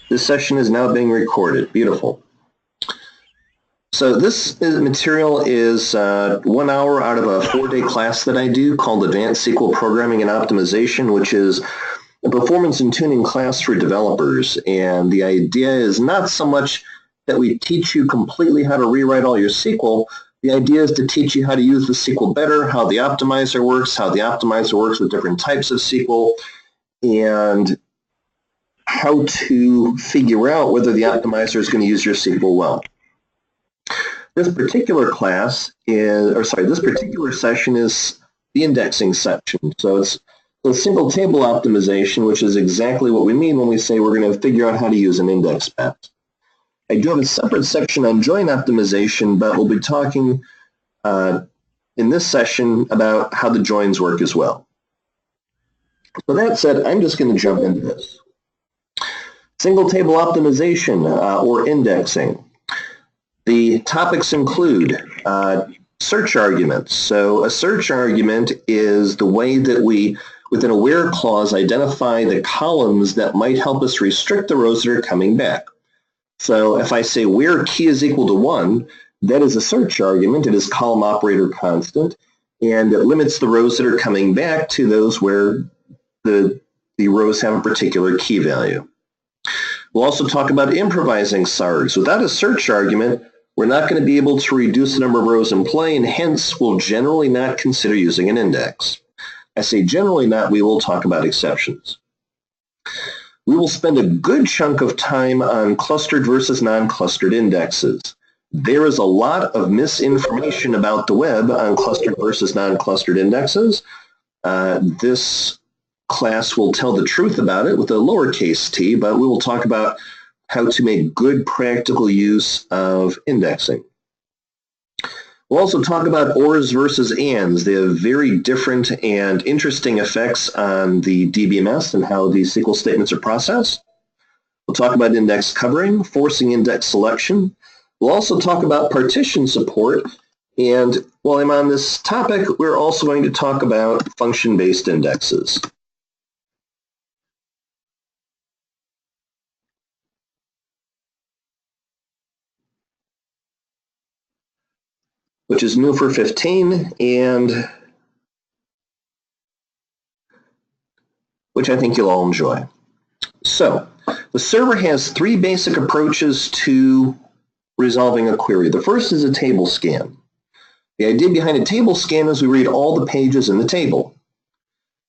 This session is now being recorded. Beautiful. So this material is 1 hour out of a 4-day class that I do called Advanced SQL Programming and Optimization, which is a performance and tuning class for developers. And the idea is not so much that we teach you completely how to rewrite all your SQL. The idea is to teach you how to use the SQL better, how the optimizer works with different types of SQL, and how to figure out whether the optimizer is going to use your SQL well. This particular class is, this particular session is the indexing section. So it's the single table optimization, which is exactly what we mean when we say we're going to figure out how to use an index map. I do have a separate section on join optimization, but we'll be talking in this session about how the joins work as well. So that said, I'm just going to jump into this. Single table optimization or indexing. The topics include search arguments. So a search argument is the way that we, within a where clause, identify the columns that might help us restrict the rows that are coming back. So if I say where key is equal to 1, that is a search argument. It is column operator constant, and it limits the rows that are coming back to those where the rows have a particular key value. We'll also talk about improvising SARGs. Without a search argument, we're not going to be able to reduce the number of rows in play, and hence we'll generally not consider using an index. I say generally not, we will talk about exceptions. We will spend a good chunk of time on clustered versus non-clustered indexes. There is a lot of misinformation about the web on clustered versus non-clustered indexes. This class will tell the truth about it with a lowercase t, but we will talk about how to make good practical use of indexing. We'll also talk about ors versus ands. They have very different and interesting effects on the DBMS and how these SQL statements are processed. We'll talk about index covering, forcing index selection. We'll also talk about partition support. And while I'm on this topic, we're also going to talk about function-based indexes. Which is new for 15, and which I think you'll all enjoy. So, the server has 3 basic approaches to resolving a query. The first is a table scan. The idea behind a table scan is we read all the pages in the table.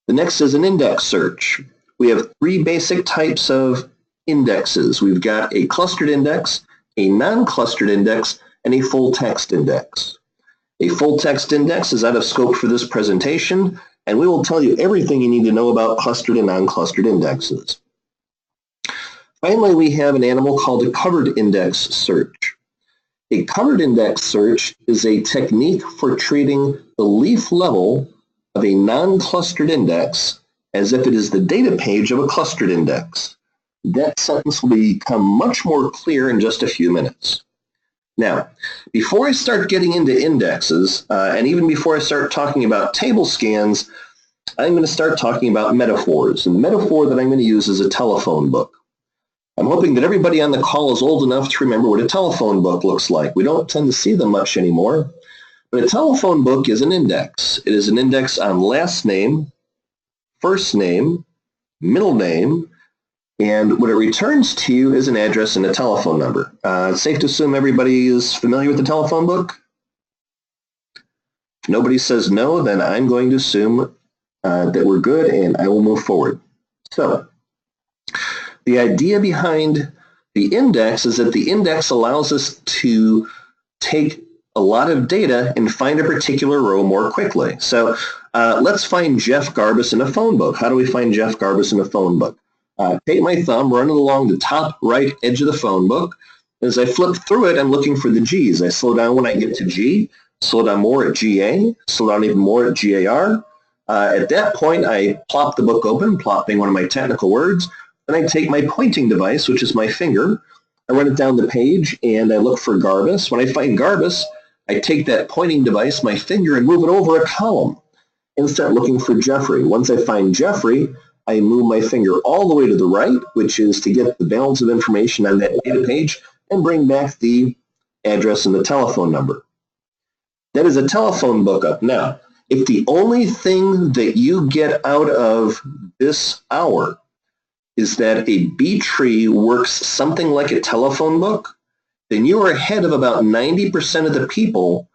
The next is an index search. We have 3 basic types of indexes. We've got a clustered index, a non-clustered index, and a full text index. A full text index is out of scope for this presentation, and we will tell you everything you need to know about clustered and non-clustered indexes. Finally, we have an animal called a covered index search. A covered index search is a technique for treating the leaf level of a non-clustered index as if it is the data page of a clustered index. That sentence will become much more clear in just a few minutes. Now, before I start getting into indexes, and even before I start talking about table scans, I'm going to start talking about metaphors. And the metaphor that I'm going to use is a telephone book. I'm hoping that everybody on the call is old enough to remember what a telephone book looks like. We don't tend to see them much anymore. But a telephone book is an index. It is an index on last name, first name, middle name, and what it returns to you is an address and a telephone number. It's safe to assume everybody is familiar with the telephone book? If nobody says no, then I'm going to assume that we're good, and I will move forward. So, the idea behind the index is that the index allows us to take a lot of data and find a particular row more quickly. So, let's find Jeff Garbus in a phone book. How do we find Jeff Garbus in a phone book? Take my thumb, run it along the top right edge of the phone book. As I flip through it, I'm looking for the G's. I slow down when I get to G, slow down more at GA, slow down even more at GAR. At that point, I plop the book open, plop being one of my technical words. Then I take my pointing device, which is my finger. I run it down the page, and I look for Garbus. When I find Garbus, I take that pointing device, my finger, and move it over a column and start looking for Jeffrey. Once I find Jeffrey, I move my finger all the way to the right, which is to get the balance of information on that data page, and bring back the address and the telephone number. That is a telephone lookup. Now, if the only thing that you get out of this hour is that a B tree works something like a telephone book, then you are ahead of about 90% of the people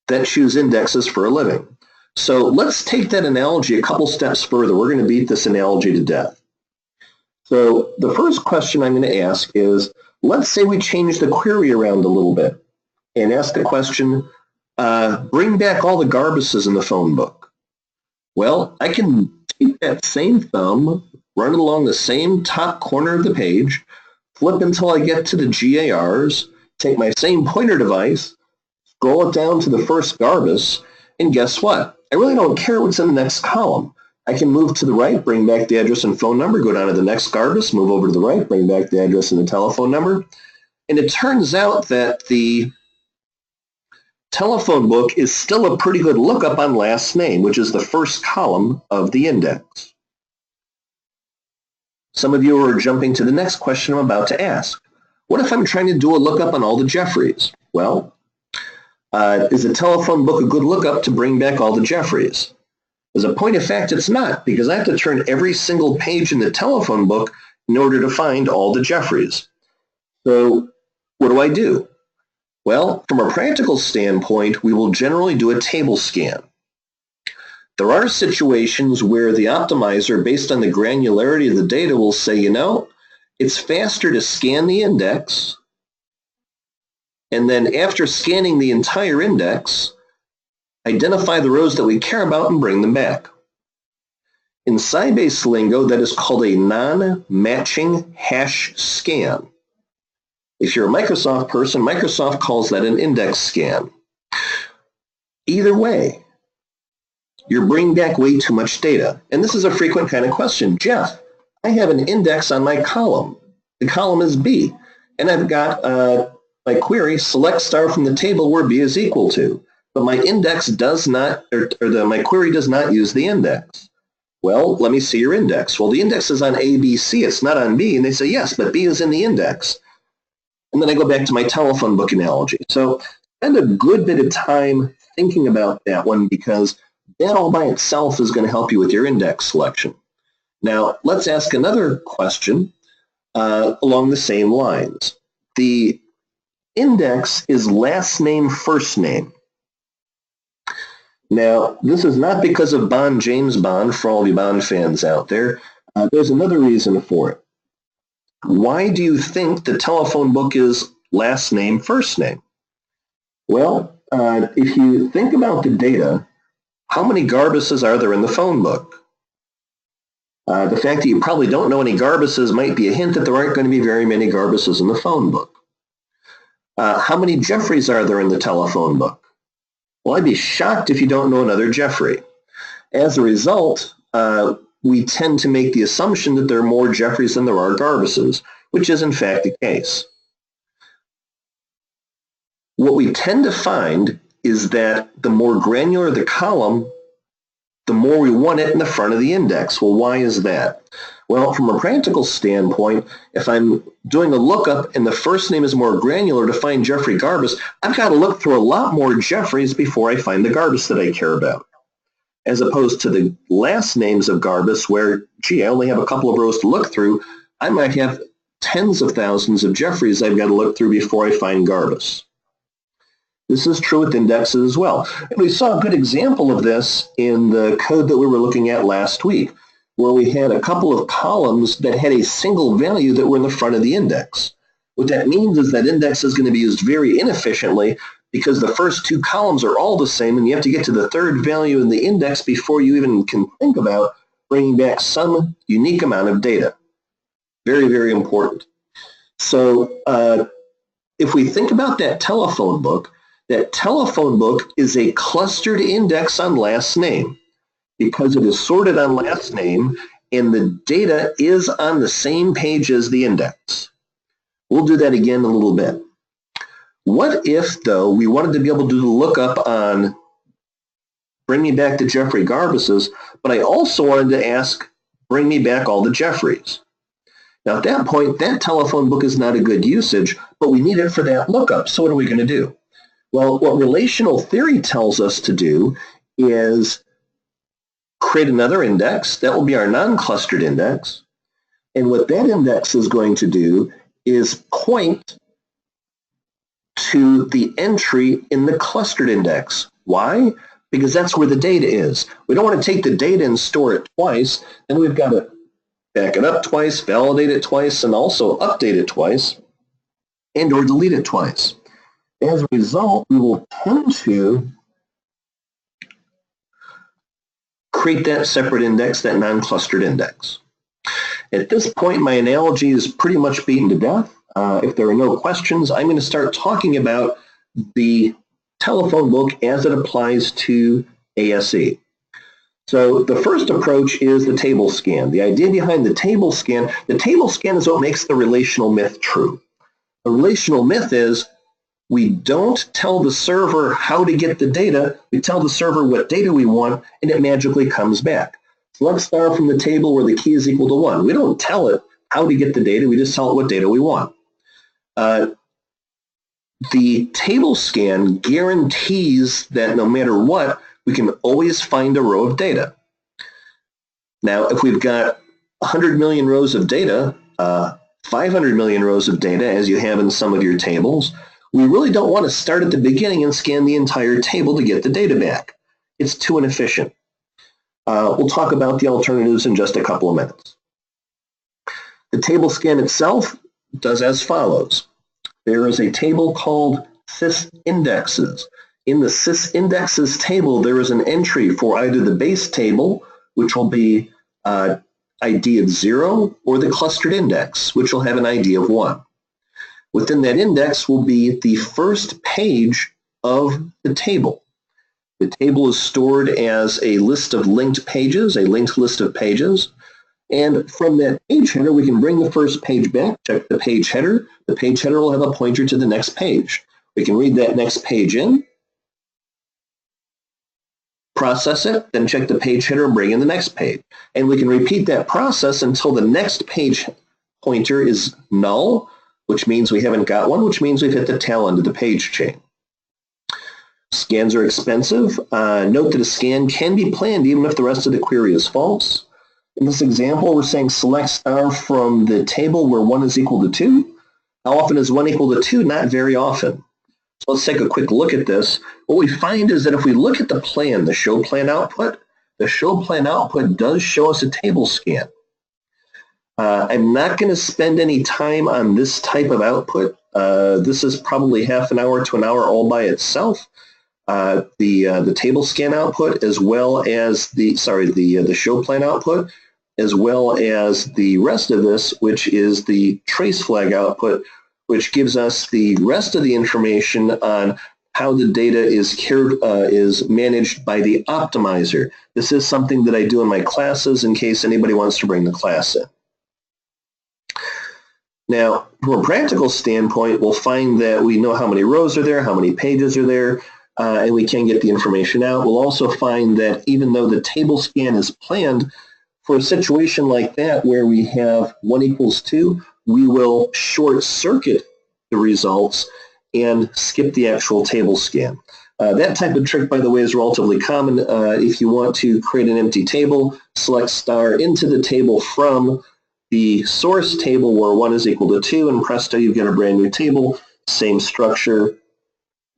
that choose indexes for a living. So let's take that analogy a couple steps further. We're going to beat this analogy to death. So the first question I'm going to ask is, let's say we change the query around a little bit and ask the question, bring back all the Garbuses in the phone book. Well, I can take that same thumb, run it along the same top corner of the page, flip until I get to the GARs, take my same pointer device, scroll it down to the first Garbus, and guess what? I really don't care what's in the next column. I can move to the right, bring back the address and phone number, go down to the next Garbus, move over to the right, bring back the address and the telephone number. And it turns out that the telephone book is still a pretty good lookup on last name, which is the first column of the index. Some of you are jumping to the next question I'm about to ask. What if I'm trying to do a lookup on all the Jeffreys? Well, is a telephone book a good lookup to bring back all the Jeffreys? As a point of fact, it's not, because I have to turn every single page in the telephone book in order to find all the Jeffreys. So what do I do? Well, from a practical standpoint, we will generally do a table scan. There are situations where the optimizer, based on the granularity of the data, will say, you know, it's faster to scan the index, and then after scanning the entire index, identify the rows that we care about and bring them back. In Sybase lingo, that is called a non-matching hash scan. If you're a Microsoft person, Microsoft calls that an index scan. Either way, you're bringing back way too much data. And this is a frequent kind of question. Jeff, I have an index on my column. The column is B. And I've got my query, select star from the table where B is equal to. But my index does not, my query does not use the index. Well, let me see your index. Well, the index is on A, B, C. It's not on B. And they say, yes, but B is in the index. And then I go back to my telephone book analogy. So spend a good bit of time thinking about that one, because that all by itself is going to help you with your index selection. Now, let's ask another question along the same lines. The index is last name, first name. Now, this is not because of Bond, James Bond, for all you Bond fans out there. There's another reason for it. Why do you think the telephone book is last name, first name? Well, if you think about the data, how many Garbuses are there in the phone book? The fact that you probably don't know any Garbuses might be a hint that there aren't going to be very many Garbuses in the phone book. How many Jeffreys are there in the telephone book? Well, I'd be shocked if you don't know another Jeffrey. As a result, we tend to make the assumption that there are more Jeffreys than there are Garbuses, which is in fact the case. What we tend to find is that the more granular the column, the more we want it in the front of the index. Well, why is that? Well, from a practical standpoint, if I'm doing a lookup and the first name is more granular to find Jeffrey Garbus, I've got to look through a lot more Jeffreys before I find the Garbus that I care about. As opposed to the last names of Garbus where, gee, I only have a couple of rows to look through, I might have tens of thousands of Jeffreys I've got to look through before I find Garbus. This is true with indexes as well. And we saw a good example of this in the code that we were looking at last week, where we had a couple of columns that had a single value that were in the front of the index. What that means is that index is going to be used very inefficiently because the first two columns are all the same, and you have to get to the third value in the index before you even can think about bringing back some unique amount of data. Very, very important. So if we think about that telephone book is a clustered index on last name because it is sorted on last name and the data is on the same page as the index. We'll do that again in a little bit. What if, though, we wanted to be able to do the lookup on bring me back to Jeffrey Garbuses, but I also wanted to ask bring me back all the Jeffreys. Now at that point, that telephone book is not a good usage, but we need it for that lookup. So what are we going to do? Well, what relational theory tells us to do is create another index. That will be our non-clustered index. And what that index is going to do is point to the entry in the clustered index. Why? Because that's where the data is. We don't want to take the data and store it twice. Then we've got to back it up twice, validate it twice, and also update it twice, and or delete it twice. As a result, we will tend to create that separate index, that non-clustered index. At this point, my analogy is pretty much beaten to death. If there are no questions, I'm going to start talking about the telephone book as it applies to ASE. So the first approach is the table scan. The idea behind the table scan is what makes the relational myth true. The relational myth is we don't tell the server how to get the data, we tell the server what data we want, and it magically comes back. Select star from the table where the key is equal to 1. We don't tell it how to get the data, we just tell it what data we want. The table scan guarantees that no matter what, we can always find a row of data. Now, if we've got 100 million rows of data, 500 million rows of data, as you have in some of your tables, we really don't want to start at the beginning and scan the entire table to get the data back. It's too inefficient. We'll talk about the alternatives in just a couple of minutes. The table scan itself does as follows. There is a table called sysindexes. In the sysindexes table, there is an entry for either the base table, which will be ID of 0, or the clustered index, which will have an ID of 1. Within that index will be the first page of the table. The table is stored as a list of linked pages, a linked list of pages. And from that page header, we can bring the first page back, check the page header. The page header will have a pointer to the next page. We can read that next page in, process it, then check the page header and bring in the next page. And we can repeat that process until the next page pointer is null, which means we haven't got one, which means we've hit the tail end of the page chain. Scans are expensive. Note that a scan can be planned even if the rest of the query is false. In this example, we're saying select star from the table where 1 is equal to 2. How often is 1 equal to 2? Not very often. So let's take a quick look at this. What we find is that if we look at the plan, the show plan output does show us a table scan. I'm not going to spend any time on this type of output. This is probably half an hour to an hour all by itself. The table scan output, as well as the show plan output, as well as the rest of this, which is the trace flag output, which gives us the rest of the information on how the data is managed by the optimizer. This is something that I do in my classes in case anybody wants to bring the class in. Now, from a practical standpoint, we'll find that we know how many rows are there, how many pages are there, and we can get the information out. We'll also find that even though the table scan is planned, for a situation like that where we have 1 equals 2, we will short circuit the results and skip the actual table scan. That type of trick, by the way, is relatively common. If you want to create an empty table, select star into the table from the source table where 1 is equal to 2, and presto, you've got a brand new table, same structure,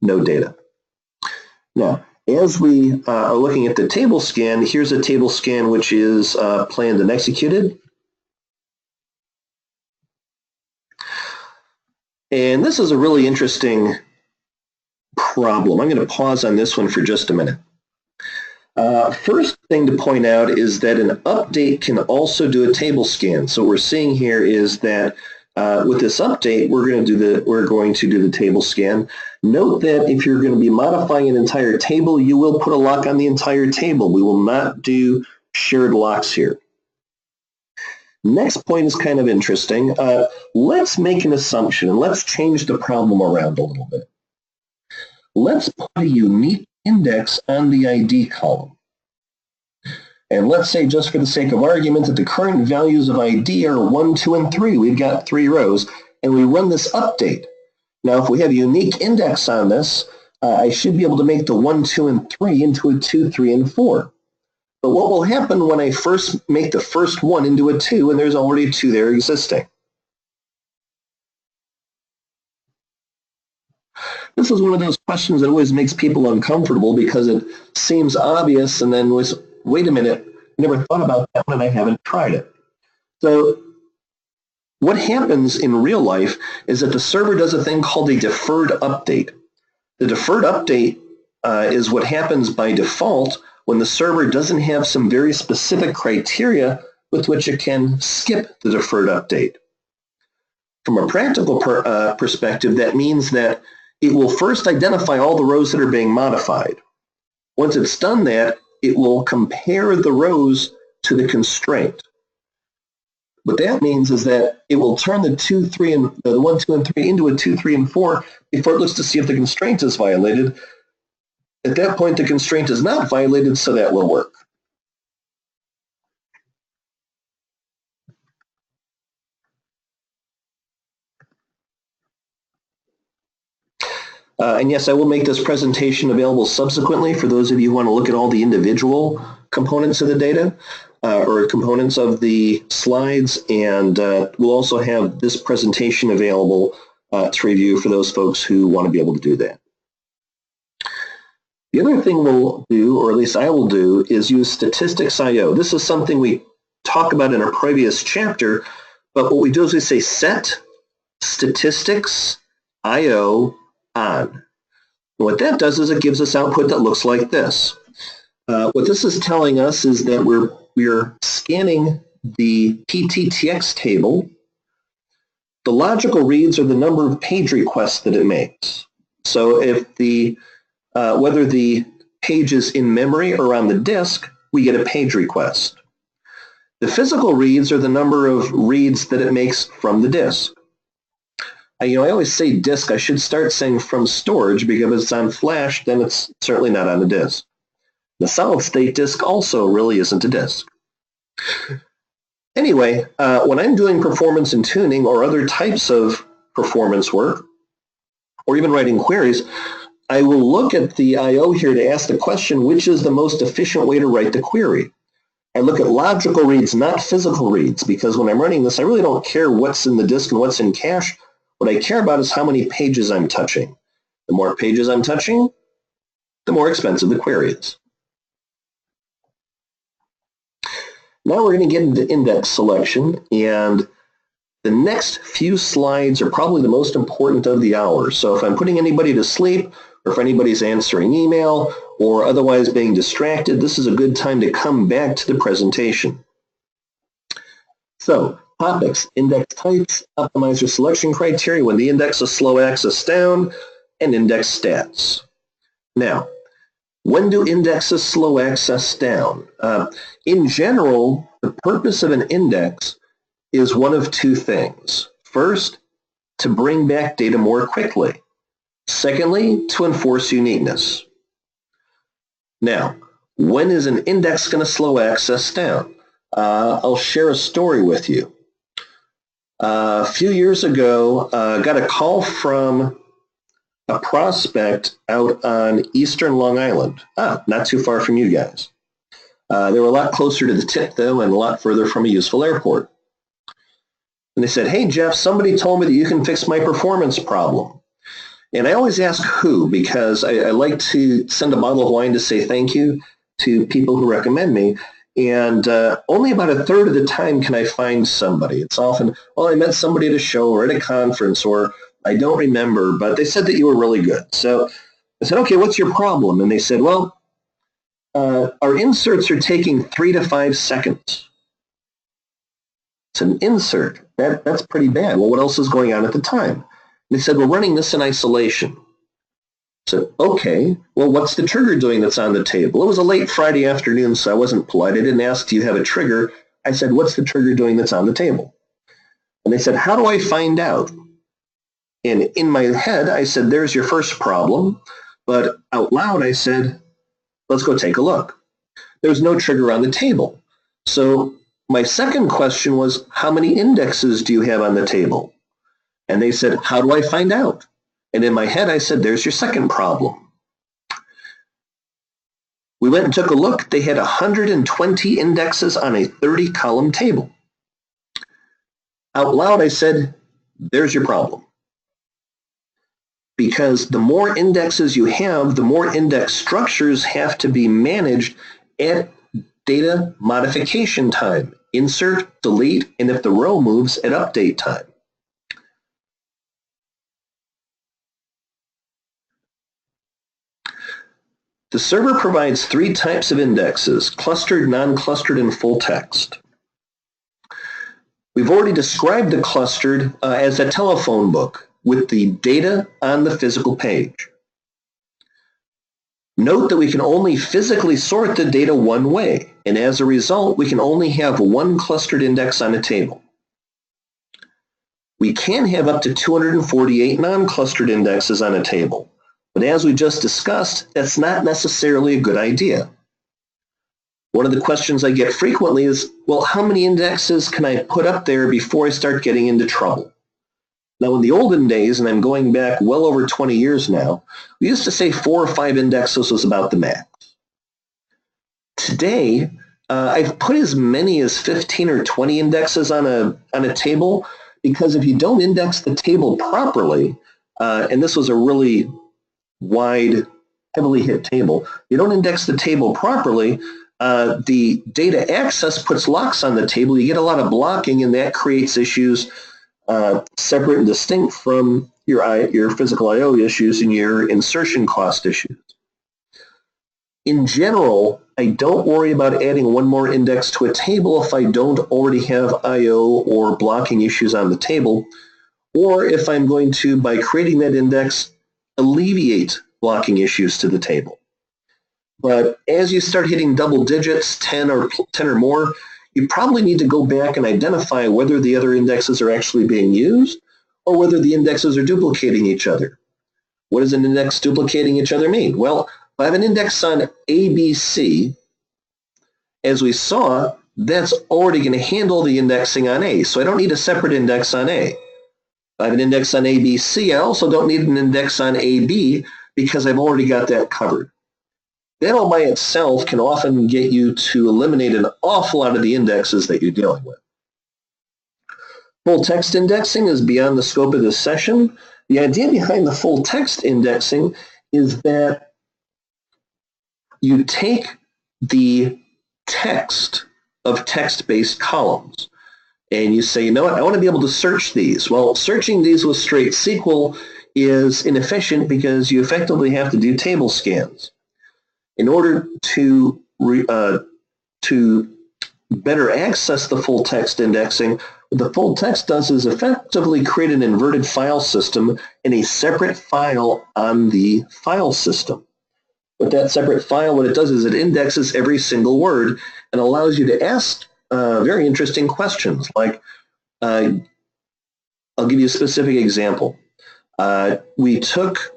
no data. Now, as we are looking at the table scan, here's a table scan which is planned and executed. And this is a really interesting problem. I'm going to pause on this one for just a minute. First thing to point out is that an update can also do a table scan. So what we're seeing here is that with this update, we're going to do the table scan. Note that if you're going to be modifying an entire table, you will put a lock on the entire table. We will not do shared locks here. Next point is kind of interesting. Let's make an assumption and let's change the problem around a little bit. Let's put a unique index on the ID column. And let's say, just for the sake of argument, that the current values of ID are 1, 2, and 3. We've got 3 rows, and we run this update. Now, if we have a unique index on this, I should be able to make the 1, 2, and 3 into a 2, 3, and 4. But what will happen when I first make the first 1 into a 2, and there's already a 2 there existing? This is one of those questions that always makes people uncomfortable because it seems obvious, and then wait a minute, I never thought about that one and I haven't tried it. So what happens in real life is that the server does a thing called a deferred update. The deferred update is what happens by default when the server doesn't have some very specific criteria with which it can skip the deferred update. From a practical perspective, that means that it will first identify all the rows that are being modified. Once it's done that, it will compare the rows to the constraint. What that means is that it will turn the 1, 2, and 3 into a 2, 3, and 4 before it looks to see if the constraint is violated. At that point, the constraint is not violated, so that will work. And yes, I will make this presentation available subsequently for those of you who want to look at all the individual components of the data or components of the slides, and we'll also have this presentation available to review for those folks who want to be able to do that. The other thing we'll do, or at least I will do, is use statistics IO. This is something we talked about in a previous chapter, but what we do is we say set statistics IO on. And what that does is it gives us output that looks like this. What this is telling us is that we're scanning the PTTX table. The logical reads are the number of page requests that it makes. So if whether the page is in memory or on the disk, we get a page request. The physical reads are the number of reads that it makes from the disk. I always say disk. I should start saying from storage, because if it's on flash, then it's certainly not on a disk. The solid-state disk also really isn't a disk. Anyway, when I'm doing performance and tuning or other types of performance work, or even writing queries, I will look at the I/O here to ask the question, which is the most efficient way to write the query? I look at logical reads, not physical reads, because when I'm running this, I really don't care what's in the disk and what's in cache. What I care about is how many pages I'm touching. The more pages I'm touching, the more expensive the query is. Now we're going to get into index selection, and the next few slides are probably the most important of the hour. So if I'm putting anybody to sleep, or if anybody's answering email, or otherwise being distracted, this is a good time to come back to the presentation. So, topics, index types, optimizer selection criteria when the index is slow access down, and index stats. Now, when do indexes slow access down? In general, the purpose of an index is one of two things. First, to bring back data more quickly. Secondly, to enforce uniqueness. Now, when is an index going to slow access down? I'll share a story with you. A few years ago, got a call from a prospect out on eastern Long Island. Not too far from you guys. They were a lot closer to the tip, though, and a lot further from a useful airport. And they said, hey, Jeff, somebody told me that you can fix my performance problem. And I always ask who, because I like to send a bottle of wine to say thank you to people who recommend me. And only about a third of the time can I find somebody. It's often, well, I met somebody at a show or at a conference, or I don't remember, but they said that you were really good. So I said, okay, what's your problem? And they said, well, our inserts are taking 3 to 5 seconds. It's an insert. That's pretty bad. Well, what else is going on at the time? They said, we're running this in isolation. So, okay, well, what's the trigger doing that's on the table? It was a late Friday afternoon, so I wasn't polite. I didn't ask, do you have a trigger? I said, what's the trigger doing that's on the table? And they said, how do I find out? And in my head, I said, there's your first problem. But out loud, I said, let's go take a look. there's no trigger on the table. So my second question was, how many indexes do you have on the table? And they said, how do I find out? And in my head, I said, there's your second problem. We went and took a look. They had 120 indexes on a 30-column table. Out loud, I said, there's your problem. Because the more indexes you have, the more index structures have to be managed at data modification time. Insert, delete, and if the row moves, at update time. The server provides 3 types of indexes: clustered, non-clustered, and full text. We've already described the clustered as a telephone book with the data on the physical page. Note that we can only physically sort the data one way, and as a result, we can only have one clustered index on a table. We can have up to 248 non-clustered indexes on a table, but as we just discussed, that's not necessarily a good idea. One of the questions I get frequently is, well, how many indexes can I put up there before I start getting into trouble? Now, in the olden days, and I'm going back well over 20 years now, we used to say 4 or 5 indexes was about the max. Today, I've put as many as 15 or 20 indexes on a table, because if you don't index the table properly, and this was a really wide, heavily hit table, you don't index the table properly, the data access puts locks on the table. You get a lot of blocking, and that creates issues separate and distinct from your physical I/O issues and your insertion cost issues. In general, I don't worry about adding one more index to a table if I don't already have I/O or blocking issues on the table, or if I'm going to, by creating that index, alleviate blocking issues to the table. But as you start hitting double digits, 10 or more, you probably need to go back and identify whether the other indexes are actually being used or whether the indexes are duplicating each other. What does an index duplicating each other mean? Well, if I have an index on ABC, as we saw, that's already going to handle the indexing on A, so I don't need a separate index on A. If I have an index on ABC, I also don't need an index on AB because I've already got that covered. That all by itself can often get you to eliminate an awful lot of the indexes that you're dealing with. Full text indexing is beyond the scope of this session. The idea behind the full text indexing is that you take the text of text-based columns and you say, you know what, I want to be able to search these. Well, searching these with straight SQL is inefficient because you effectively have to do table scans. In order to better access the full text indexing, what the full text does is effectively create an inverted file system in a separate file on the file system. With that separate file, what it does is it indexes every single word and allows you to ask very interesting questions. Like, I'll give you a specific example. We took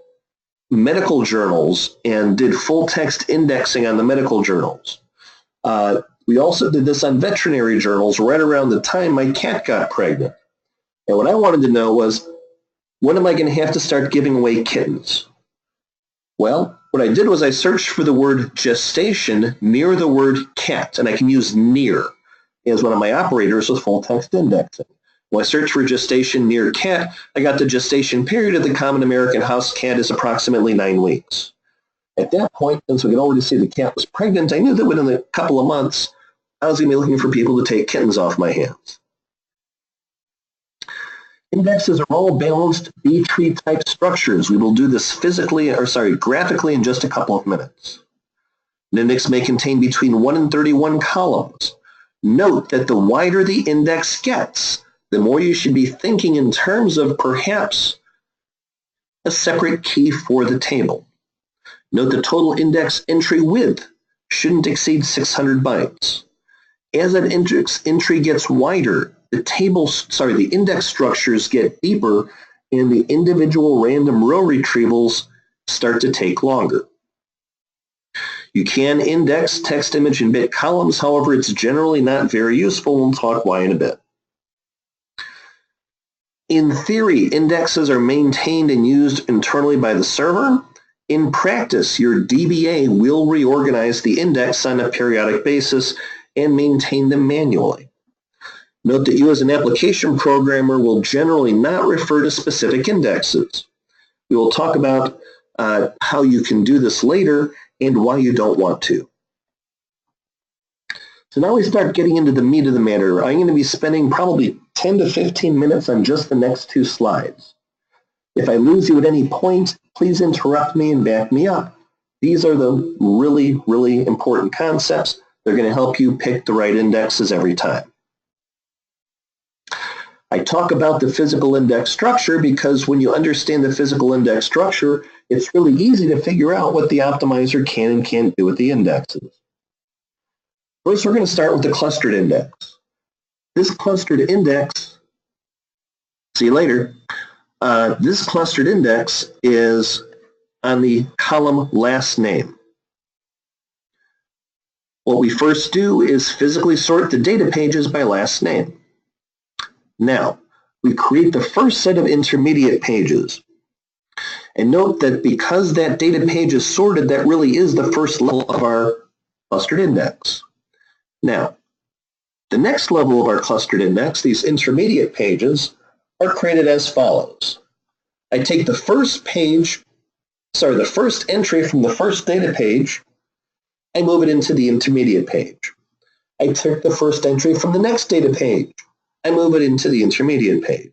medical journals and did full text indexing on the medical journals. We also did this on veterinary journals right around the time my cat got pregnant. And what I wanted to know was, when am I going to have to start giving away kittens? Well, what I did was I searched for the word gestation near the word cat, and I can use near as one of my operators with full text indexing. When I searched for gestation near cat, I got the gestation period of the common American house cat is approximately 9 weeks. At that point, since we could already see the cat was pregnant, I knew that within a couple of months, I was going to be looking for people to take kittens off my hands. Indexes are all balanced B-tree type structures. We will do this graphically in just a couple of minutes. An index may contain between 1 and 31 columns. Note that the wider the index gets, the more you should be thinking in terms of perhaps a separate key for the table. Note the total index entry width shouldn't exceed 600 bytes. As that entry gets wider, the index structures get deeper and the individual random row retrievals start to take longer. You can index text, image, and bit columns. However, it's generally not very useful. We'll talk why in a bit. In theory, indexes are maintained and used internally by the server. In practice, your DBA will reorganize the index on a periodic basis and maintain them manually. Note that you as an application programmer will generally not refer to specific indexes. We will talk about how you can do this later and why you don't want to. So now we start getting into the meat of the matter. I'm going to be spending probably 10 to 15 minutes on just the next two slides. If I lose you at any point, please interrupt me and back me up. These are the really, really important concepts. They're going to help you pick the right indexes every time. I talk about the physical index structure because when you understand the physical index structure, it's really easy to figure out what the optimizer can and can't do with the indexes. First, we're going to start with the clustered index. This clustered index, see you later, this clustered index is on the column last name. What we first do is physically sort the data pages by last name. Now, we create the first set of intermediate pages. And note that because that data page is sorted, that really is the first level of our clustered index. Now, the next level of our clustered index, these intermediate pages, are created as follows. I take the first entry from the first data page, I move it into the intermediate page. I take the first entry from the next data page, I move it into the intermediate page.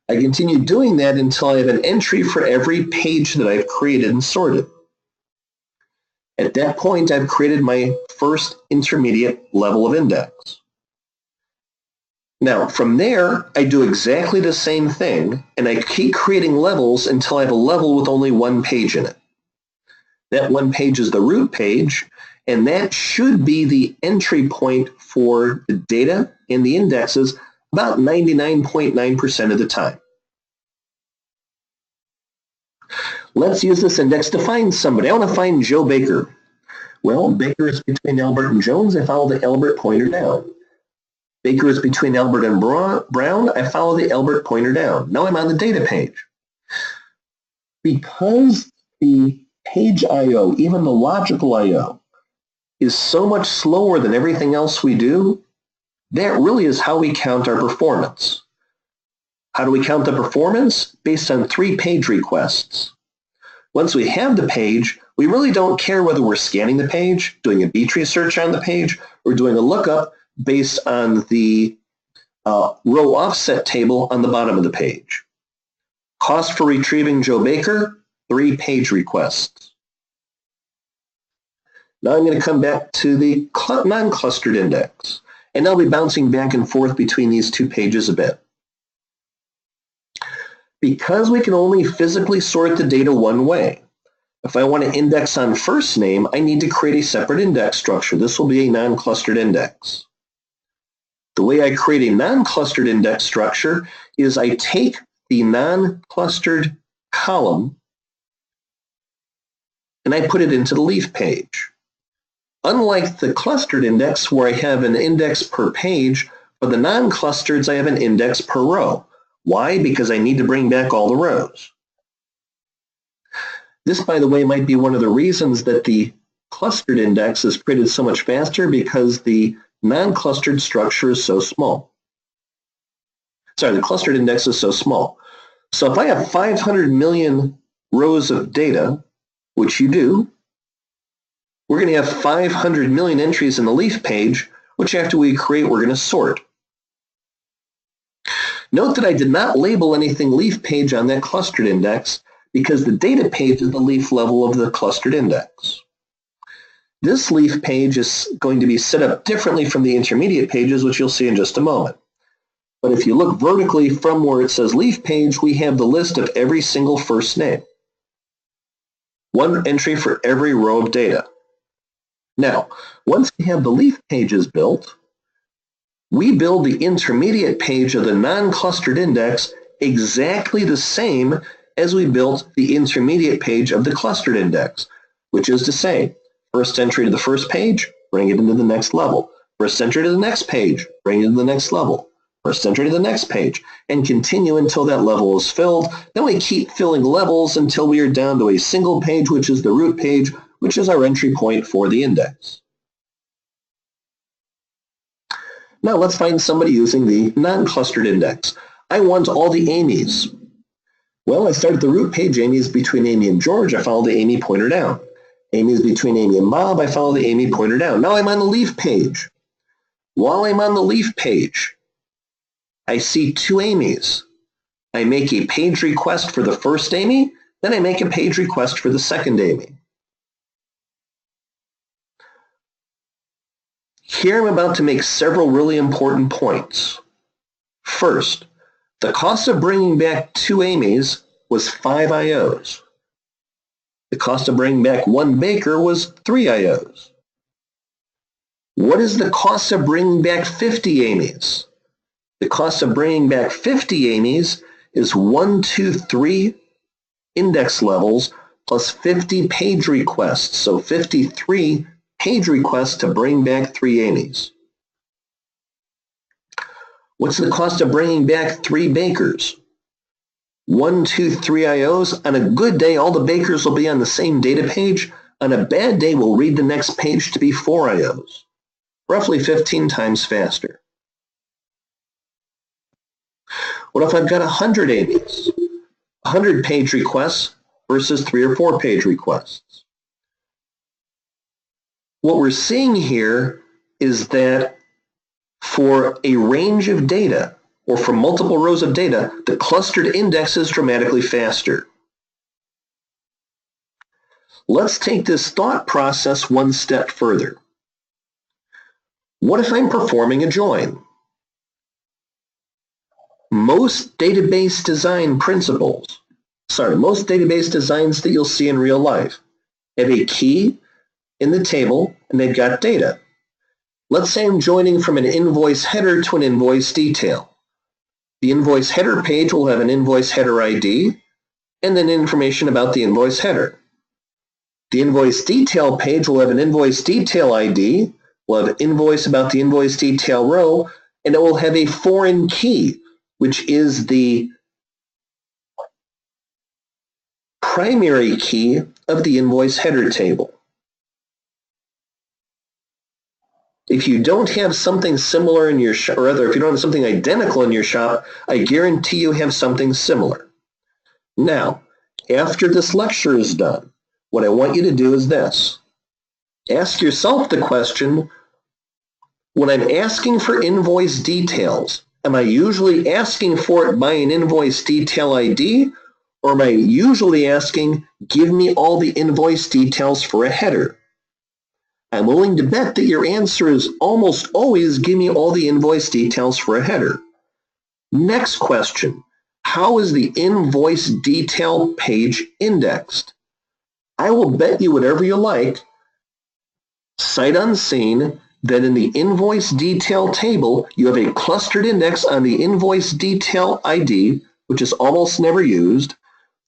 I continue doing that until I have an entry for every page that I've created and sorted. At that point, I've created my first intermediate level of index. Now, from there, I do exactly the same thing, and I keep creating levels until I have a level with only one page in it. That one page is the root page, and that should be the entry point for the data and the indexes about 99.9% of the time. Let's use this index to find somebody. I want to find Joe Baker. Well, Baker is between Albert and Jones. I follow the Albert pointer down. Baker is between Albert and Brown. I follow the Albert pointer down. Now I'm on the data page. Because the page I/O, even the logical I/O, is so much slower than everything else we do, that really is how we count our performance. How do we count the performance? Based on 3 page requests. Once we have the page, we really don't care whether we're scanning the page, doing a B-tree search on the page, or doing a lookup based on the row offset table on the bottom of the page. Cost for retrieving Joe Baker, 3 page requests. Now I'm going to come back to the non-clustered index, and I'll be bouncing back and forth between these 2 pages a bit. Because we can only physically sort the data one way, if I want to index on first name, I need to create a separate index structure. This will be a non-clustered index. The way I create a non-clustered index structure is I take the non-clustered column and I put it into the leaf page. Unlike the clustered index where I have an index per page, for the non-clustereds I have an index per row. Why? Because I need to bring back all the rows. This, by the way, might be one of the reasons that the clustered index is created so much faster, because the non-clustered structure is so small. Sorry, the clustered index is so small. So if I have 500 million rows of data, which you do, we're going to have 500 million entries in the leaf page, which after we create, we're going to sort. Note that I did not label anything leaf page on that clustered index because the data page is the leaf level of the clustered index. This leaf page is going to be set up differently from the intermediate pages, which you'll see in just a moment. But if you look vertically from where it says leaf page, we have the list of every single first name. One entry for every row of data. Now, once we have the leaf pages built, we build the intermediate page of the non-clustered index exactly the same as we built the intermediate page of the clustered index, which is to say, First entry to the first page, bring it into the next level. First entry to the next page, bring it to the next level. First entry to the next page, and continue until that level is filled. Then we keep filling levels until we are down to a single page, which is the root page, which is our entry point for the index. Now let's find somebody using the non-clustered index. I want all the Amy's. Well, I start at the root page. Amy is between Amy and George. I follow the Amy pointer down. Amy is between Amy and Bob. I follow the Amy pointer down. Now I'm on the leaf page. While I'm on the leaf page, I see two Amy's. I make a page request for the first Amy, then I make a page request for the second Amy. Here I'm about to make several really important points. First, the cost of bringing back two Amy's was 5 IOs. The cost of bringing back one Baker was 3 IOs. What is the cost of bringing back 50 Amy's? The cost of bringing back 50 Amy's is 1, 2, 3 index levels plus 50 page requests, so 53 page requests to bring back 3 Amy's. What's the cost of bringing back 3 Bakers? 1, 2, 3 IOs. On a good day, all the Bakers will be on the same data page. On a bad day, we'll read the next page to be 4 IOs, roughly 15 times faster. What if I've got 100 Amy's? 100 page requests versus 3 or 4 page requests. What we're seeing here is that for a range of data, or for multiple rows of data, the clustered index is dramatically faster. Let's take this thought process one step further. What if I'm performing a join? Most database design most database designs that you'll see in real life have a key in the table and they've got data. Let's say I'm joining from an invoice header to an invoice detail. The invoice header page will have an invoice header ID and then information about the invoice header. The invoice detail page will have an invoice detail ID, will have an invoice about the invoice detail row, and it will have a foreign key, which is the primary key of the invoice header table. If you don't have something similar in your shop, or rather, if you don't have something identical in your shop, I guarantee you have something similar. Now, after this lecture is done, what I want you to do is this. Ask yourself the question, when I'm asking for invoice details, am I usually asking for it by an invoice detail ID, or am I usually asking, give me all the invoice details for a header? I'm willing to bet that your answer is almost always give me all the invoice details for a header. Next question, how is the invoice detail page indexed? I will bet you whatever you like, sight unseen, that in the invoice detail table, you have a clustered index on the invoice detail ID, which is almost never used,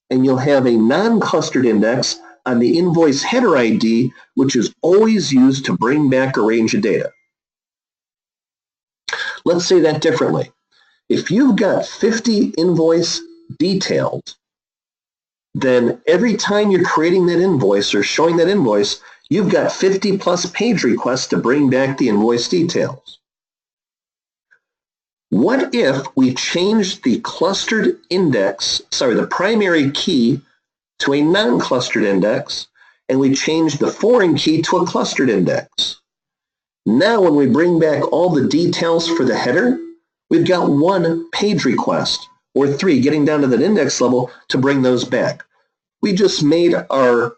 and you'll have a non-clustered index on the invoice header ID, which is always used to bring back a range of data. Let's say that differently. If you've got 50 invoice details, then every time you're creating that invoice or showing that invoice, you've got 50 plus page requests to bring back the invoice details. What if we changed the clustered index, the primary key to a non-clustered index, and we changed the foreign key to a clustered index? Now when we bring back all the details for the header, we've got 1 page request, or 3, getting down to that index level to bring those back. We just made our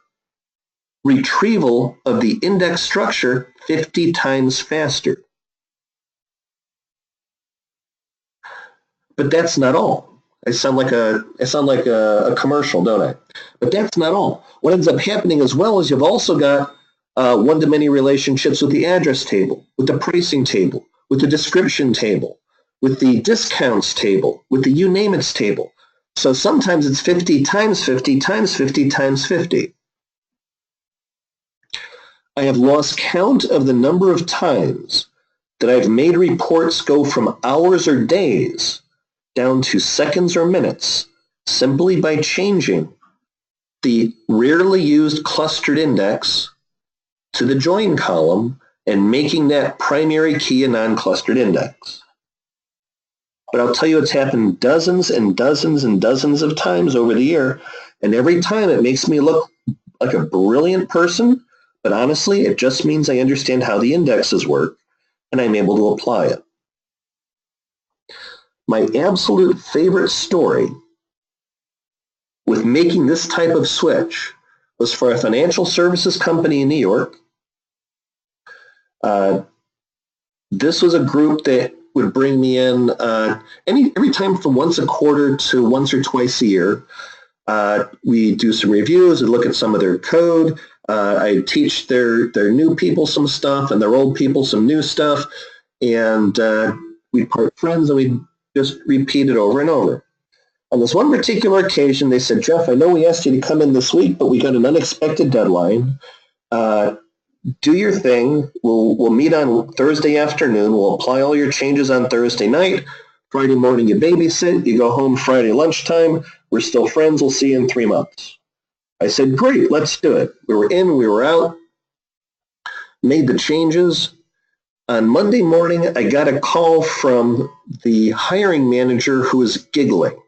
retrieval of the index structure 50 times faster. But that's not all. I sound like a commercial, don't I? But that's not all. What ends up happening as well is you've also got one-to-many relationships with the address table, with the pricing table, with the description table, with the discounts table, with the you name it's table. So sometimes it's 50 times 50 times 50 times 50. I have lost count of the number of times that I've made reports go from hours or days down to seconds or minutes simply by changing the rarely used clustered index to the join column and making that primary key a non-clustered index. But I'll tell you, it's happened dozens and dozens and dozens of times over the year, and every time it makes me look like a brilliant person, but honestly, it just means I understand how the indexes work, and I'm able to apply it. My absolute favorite story with making this type of switch was for a financial services company in New York. This was a group that would bring me in every time from once a quarter to once or twice a year. We do some reviews and look at some of their code. I teach their new people some stuff and their old people some new stuff. And we part friends and we just repeat it over and over. On this one particular occasion, they said, Jeff, I know we asked you to come in this week, but we got an unexpected deadline. Do your thing. We'll meet on Thursday afternoon. We'll apply all your changes on Thursday night. Friday morning, you babysit. You go home Friday lunchtime. We're still friends. We'll see you in 3 months. I said, great, let's do it. We were in, we were out, made the changes. On Monday morning, I got a call from the hiring manager who was giggling.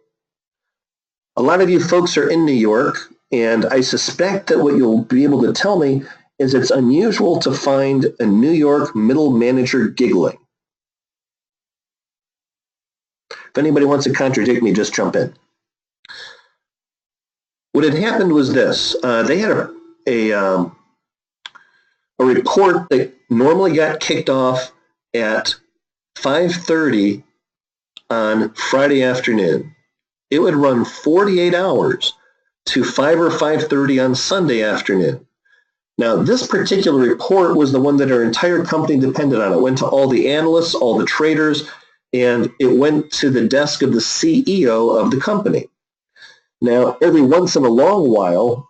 A lot of you folks are in New York, and I suspect that what you'll be able to tell me is it's unusual to find a New York middle manager giggling. If anybody wants to contradict me, just jump in. What had happened was this. They had a report that normally got kicked off at 5:30 on Friday afternoon. It would run 48 hours to 5 or 5:30 on Sunday afternoon. Now, this particular report was the one that our entire company depended on. It went to all the analysts, all the traders, and it went to the desk of the CEO of the company. Now, every once in a long while,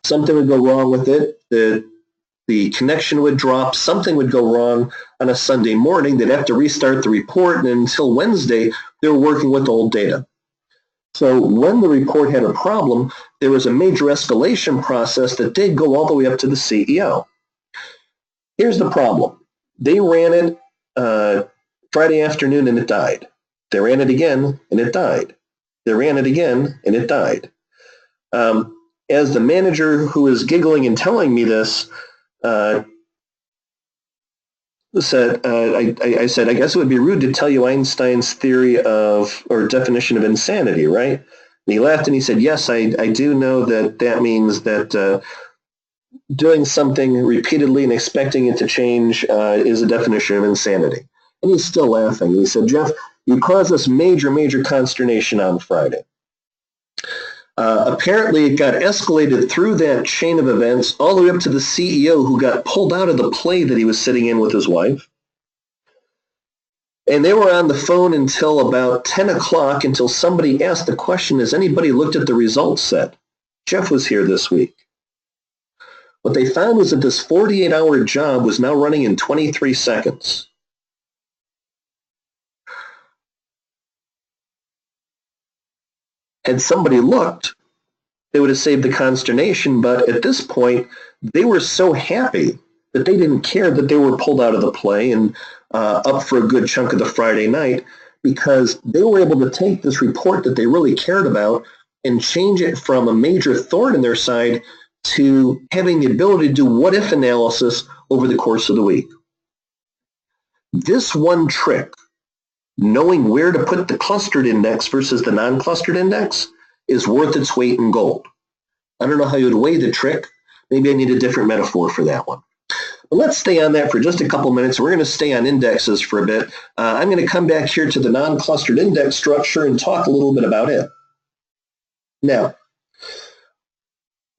something would go wrong with it. The connection would drop. Something would go wrong on a Sunday morning. They'd have to restart the report, and until Wednesday, they were working with old data. So when the report had a problem, there was a major escalation process that did go all the way up to the CEO. Here's the problem. They ran it Friday afternoon and it died. They ran it again and it died. They ran it again and it died. As the manager who was giggling and telling me this said, I said, I guess it would be rude to tell you Einstein's theory of, or definition of insanity, right? And he laughed and he said, yes, I do know that means that doing something repeatedly and expecting it to change is a definition of insanity. And he's still laughing. He said, Jeff, you caused us major, major consternation on Friday. Apparently, it got escalated through that chain of events all the way up to the CEO, who got pulled out of the play that he was sitting in with his wife. And they were on the phone until about 10 o'clock until somebody asked the question, has anybody looked at the results set? Jeff was here this week. What they found was that this 48-hour job was now running in 23 seconds. Had somebody looked, they would have saved the consternation, but at this point, they were so happy that they didn't care that they were pulled out of the play and up for a good chunk of the Friday night, because they were able to take this report that they really cared about and change it from a major thorn in their side to having the ability to do what-if analysis over the course of the week. This one trick, knowing where to put the clustered index versus the non-clustered index, is worth its weight in gold. I don't know how you would weigh the trick. Maybe I need a different metaphor for that one. But let's stay on that for just a couple minutes. We're going to stay on indexes for a bit. I'm going to come back here to the non-clustered index structure and talk a little bit about it. Now,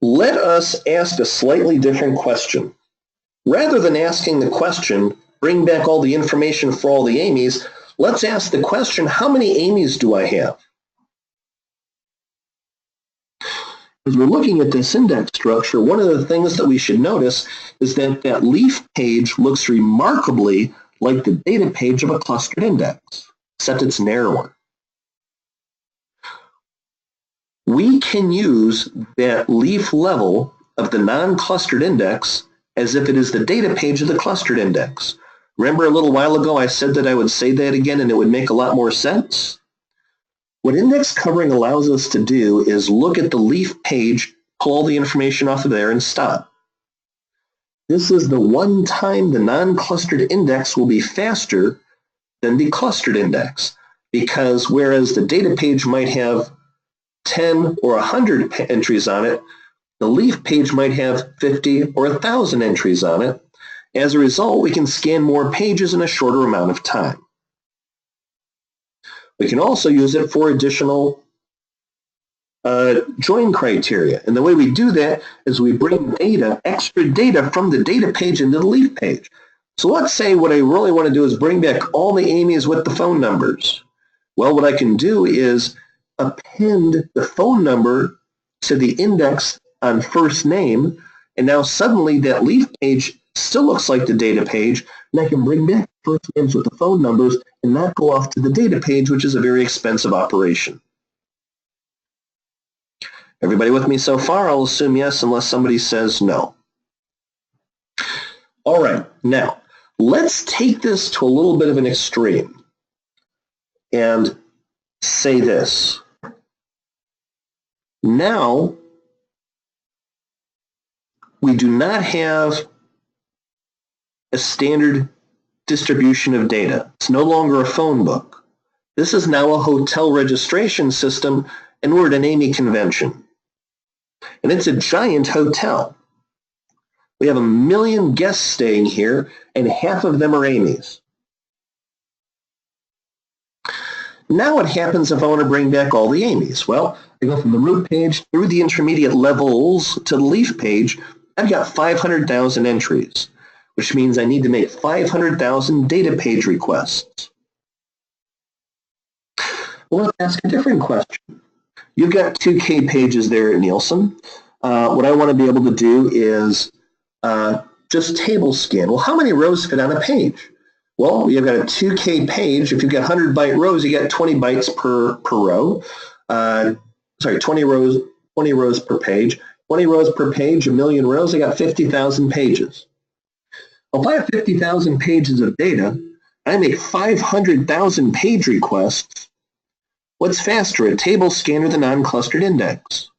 let us ask a slightly different question. Rather than asking the question, bring back all the information for all the Amy's, let's ask the question, how many Amy's do I have? as we're looking at this index structure, one of the things that we should notice is that that leaf page looks remarkably like the data page of a clustered index, except it's narrower. We can use that leaf level of the non-clustered index as if it is the data page of the clustered index. Remember a little while ago I said that I would say that again and it would make a lot more sense? What index covering allows us to do is look at the leaf page, pull all the information off of there, and stop. This is the one time the non-clustered index will be faster than the clustered index, because whereas the data page might have 10 or 100 entries on it, the leaf page might have 50 or 1,000 entries on it. As a result, we can scan more pages in a shorter amount of time. We can also use it for additional join criteria. And the way we do that is we bring data, extra data from the data page into the leaf page. So let's say what I really want to do is bring back all the Amy's with the phone numbers. Well, what I can do is append the phone number to the index on first name, and now suddenly that leaf page still looks like the data page, and I can bring back first names with the phone numbers and not go off to the data page, which is a very expensive operation. Everybody with me so far? I'll assume yes unless somebody says no. All right, now let's take this to a little bit of an extreme and say this. Now we do not have a standard distribution of data. It's no longer a phone book. This is now a hotel registration system, and we're at an Amy convention. And it's a giant hotel. We have 1 million guests staying here, and half of them are Amy's. Now what happens if I want to bring back all the Amy's? Well, I go from the root page through the intermediate levels to the leaf page. I've got 500,000 entries, which means I need to make 500,000 data page requests. Well, let's ask a different question. You've got 2K pages there at Nielsen. What I want to be able to do is just table scan. Well, how many rows fit on a page? Well, you've got a 2K page. If you've got 100 byte rows, you got 20 bytes per row. 20 rows per page. 20 rows per page, 1 million rows, I got 50,000 pages. Well, if I have 50,000 pages of data, I make 500,000 page requests. What's faster, a table scan or the non-clustered index?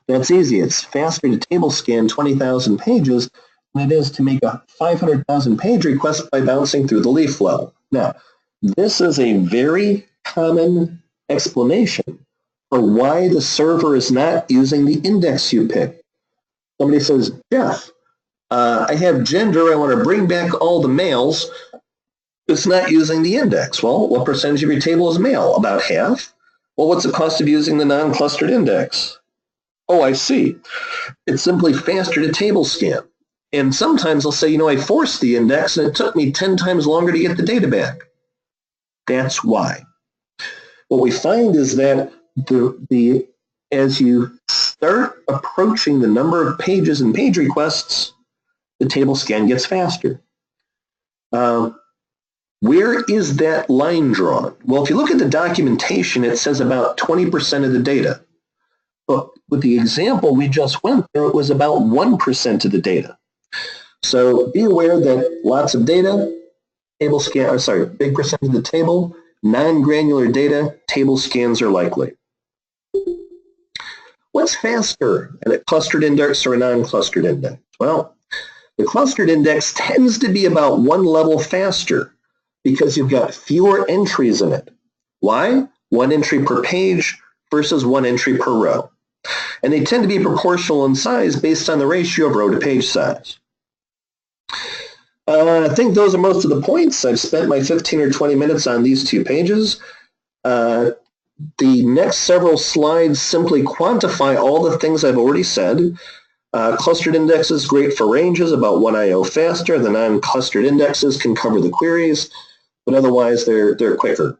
That's easy. It's faster to table scan 20,000 pages than it is to make a 500,000 page request by bouncing through the leaf flow. Now, this is a very common explanation for why the server is not using the index you pick. Somebody says, Jeff, I have gender, I want to bring back all the males. It's not using the index. Well, what percentage of your table is male? About half. Well, what's the cost of using the non-clustered index? Oh, I see. It's simply faster to table scan. And sometimes I'll say, you know, I forced the index and it took me 10 times longer to get the data back. That's why. What we find is that as you start approaching the number of pages and page requests, the table scan gets faster. Where is that line drawn? Well, if you look at the documentation, it says about 20% of the data. But with the example we just went through, it was about 1% of the data. So be aware that lots of data, table scan, big percent of the table, non-granular data, table scans are likely. What's faster, a clustered index or a non-clustered index? Well, the clustered index tends to be about 1 level faster because you've got fewer entries in it. Why? 1 entry per page versus 1 entry per row. And they tend to be proportional in size based on the ratio of row to page size. I think those are most of the points. I've spent my 15 or 20 minutes on these 2 pages. The next several slides simply quantify all the things I've already said. Clustered indexes great for ranges, about 1 IO faster. The non-clustered indexes can cover the queries, but otherwise they're quicker.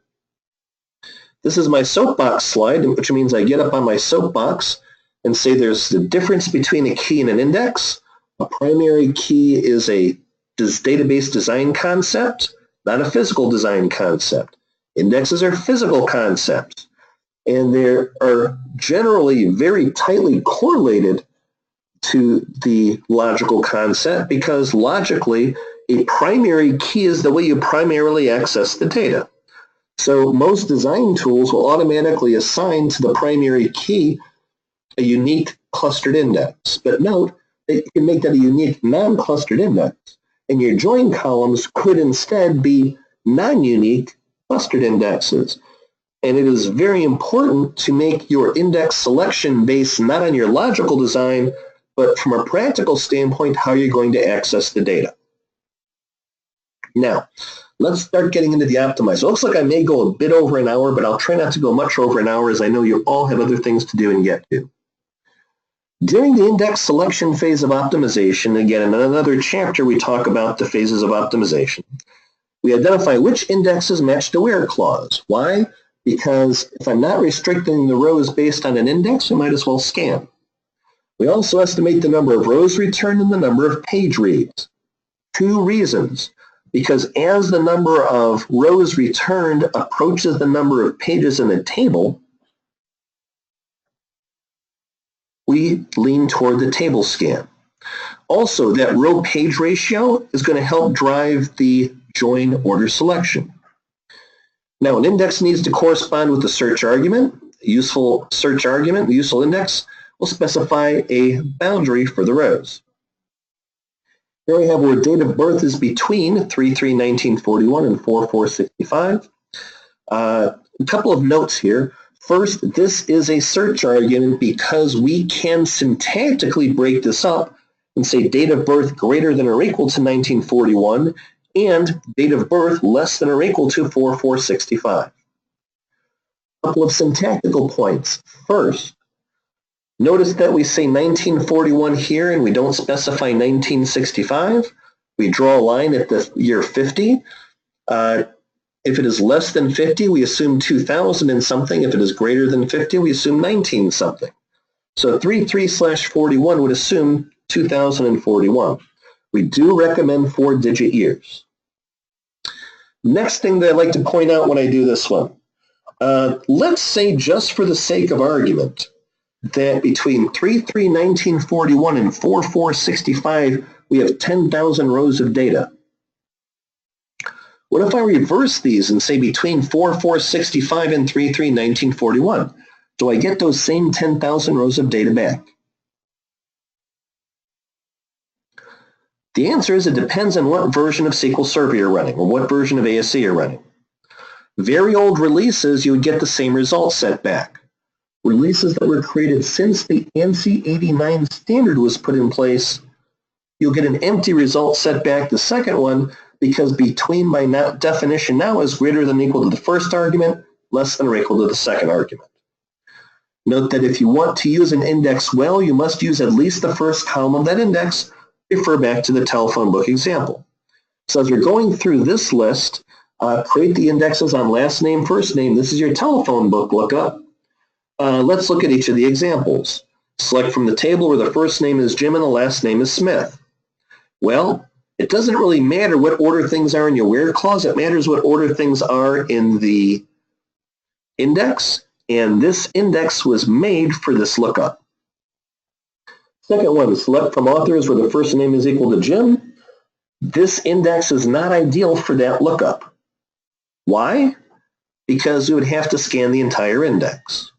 This is my soapbox slide, which means I get up on my soapbox and say there's the difference between a key and an index. A primary key is a database design concept, not a physical design concept. Indexes are physical concepts, and they are generally very tightly correlated to the logical concept because logically, a primary key is the way you primarily access the data. So most design tools will automatically assign to the primary key a unique clustered index. But note that you can make that a unique non-clustered index. And your join columns could instead be non-unique clustered indexes. And it is very important to make your index selection based not on your logical design, but from a practical standpoint, how you're going to access the data. Now, let's start getting into the optimize. It looks like I may go a bit over an hour, but I'll try not to go much over an hour as I know you all have other things to do and get to. During the index selection phase of optimization, again, in another chapter, we talk about the phases of optimization. We identify which indexes match the where clause. Why? Because if I'm not restricting the rows based on an index, we might as well scan. We also estimate the number of rows returned and the number of page reads. 2 reasons. Because as the number of rows returned approaches the number of pages in the table, we lean toward the table scan. Also, that row-page ratio is going to help drive the join order selection. Now, an index needs to correspond with the search argument. A useful search argument, the useful index, will specify a boundary for the rows. Here we have where date of birth is between 3/3/1941 and 4/4/65. A couple of notes here. First, this is a search argument because we can syntactically break this up and say date of birth greater than or equal to 1941 and date of birth less than or equal to 4/4/65. A couple of syntactical points. First, notice that we say 1941 here and we don't specify 1965. We draw a line at the year 50. If it is less than 50, we assume 2000 and something. If it is greater than 50, we assume 19 something. So 33/41 would assume 2041. We do recommend 4-digit years. Next thing that I'd like to point out when I do this one. Let's say just for the sake of argument, that between 3/3/1941 and 4/4/65, we have 10,000 rows of data. What if I reverse these and say between 4/4/65 and 3/3/1941? Do I get those same 10,000 rows of data back? The answer is it depends on what version of SQL Server you're running or what version of ASC you're running. Very old releases, you would get the same result set back. Releases that were created since the ANSI 89 standard was put in place, you'll get an empty result set back. The second one, because between by now, definition now is greater than or equal to the first argument, less than or equal to the second argument. Note that if you want to use an index well, you must use at least the first column of that index. Refer back to the telephone book example. So as we're going through this list, create the indexes on last name, first name. This is your telephone book lookup. Let's look at each of the examples. Select from the table where the first name is Jim and the last name is Smith. Well, it doesn't really matter what order things are in your where clause. It matters what order things are in the index, and this index was made for this lookup. Second one, select from authors where the first name is equal to Jim. This index is not ideal for that lookup. Why? Because we would have to scan the entire index.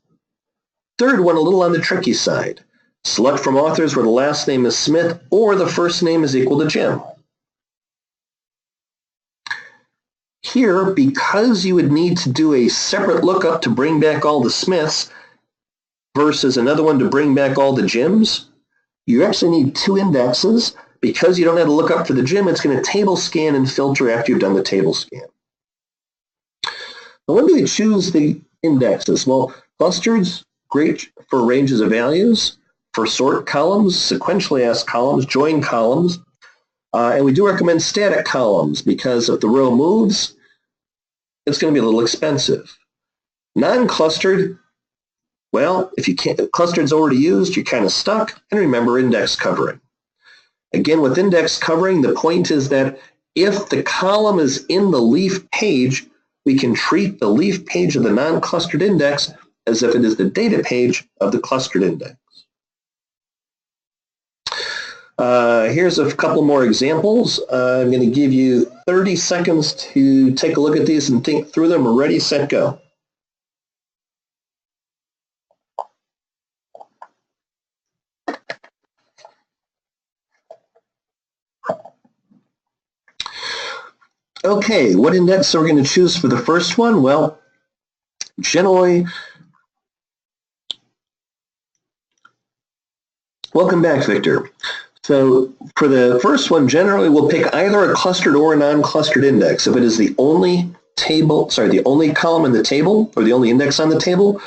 Third one, a little on the tricky side. Select from authors where the last name is Smith or the first name is equal to Jim. Here, because you would need to do a separate lookup to bring back all the Smiths versus another one to bring back all the Jims, you actually need 2 indexes. Because you don't have to look up for the Jim, it's going to table scan and filter after you've done the table scan. Now, when do we choose the indexes? Well, clustered's great for ranges of values, for sort columns, sequentially asked columns, join columns, and we do recommend static columns because if the row moves, it's going to be a little expensive. Non-clustered, well, if you can't, clustered's already used, you're kind of stuck. And remember index covering. Again, with index covering, the point is that if the column is in the leaf page, we can treat the leaf page of the non-clustered index as if it is the data page of the clustered index. Here's a couple more examples. I'm going to give you 30 seconds to take a look at these and think through them. Ready, set, go. Okay, what index are we going to choose for the first one? Well, generally, welcome back, Victor. So for the first one, generally we'll pick either a clustered or a non-clustered index. If it is the only the only column in the table or the only index on the table,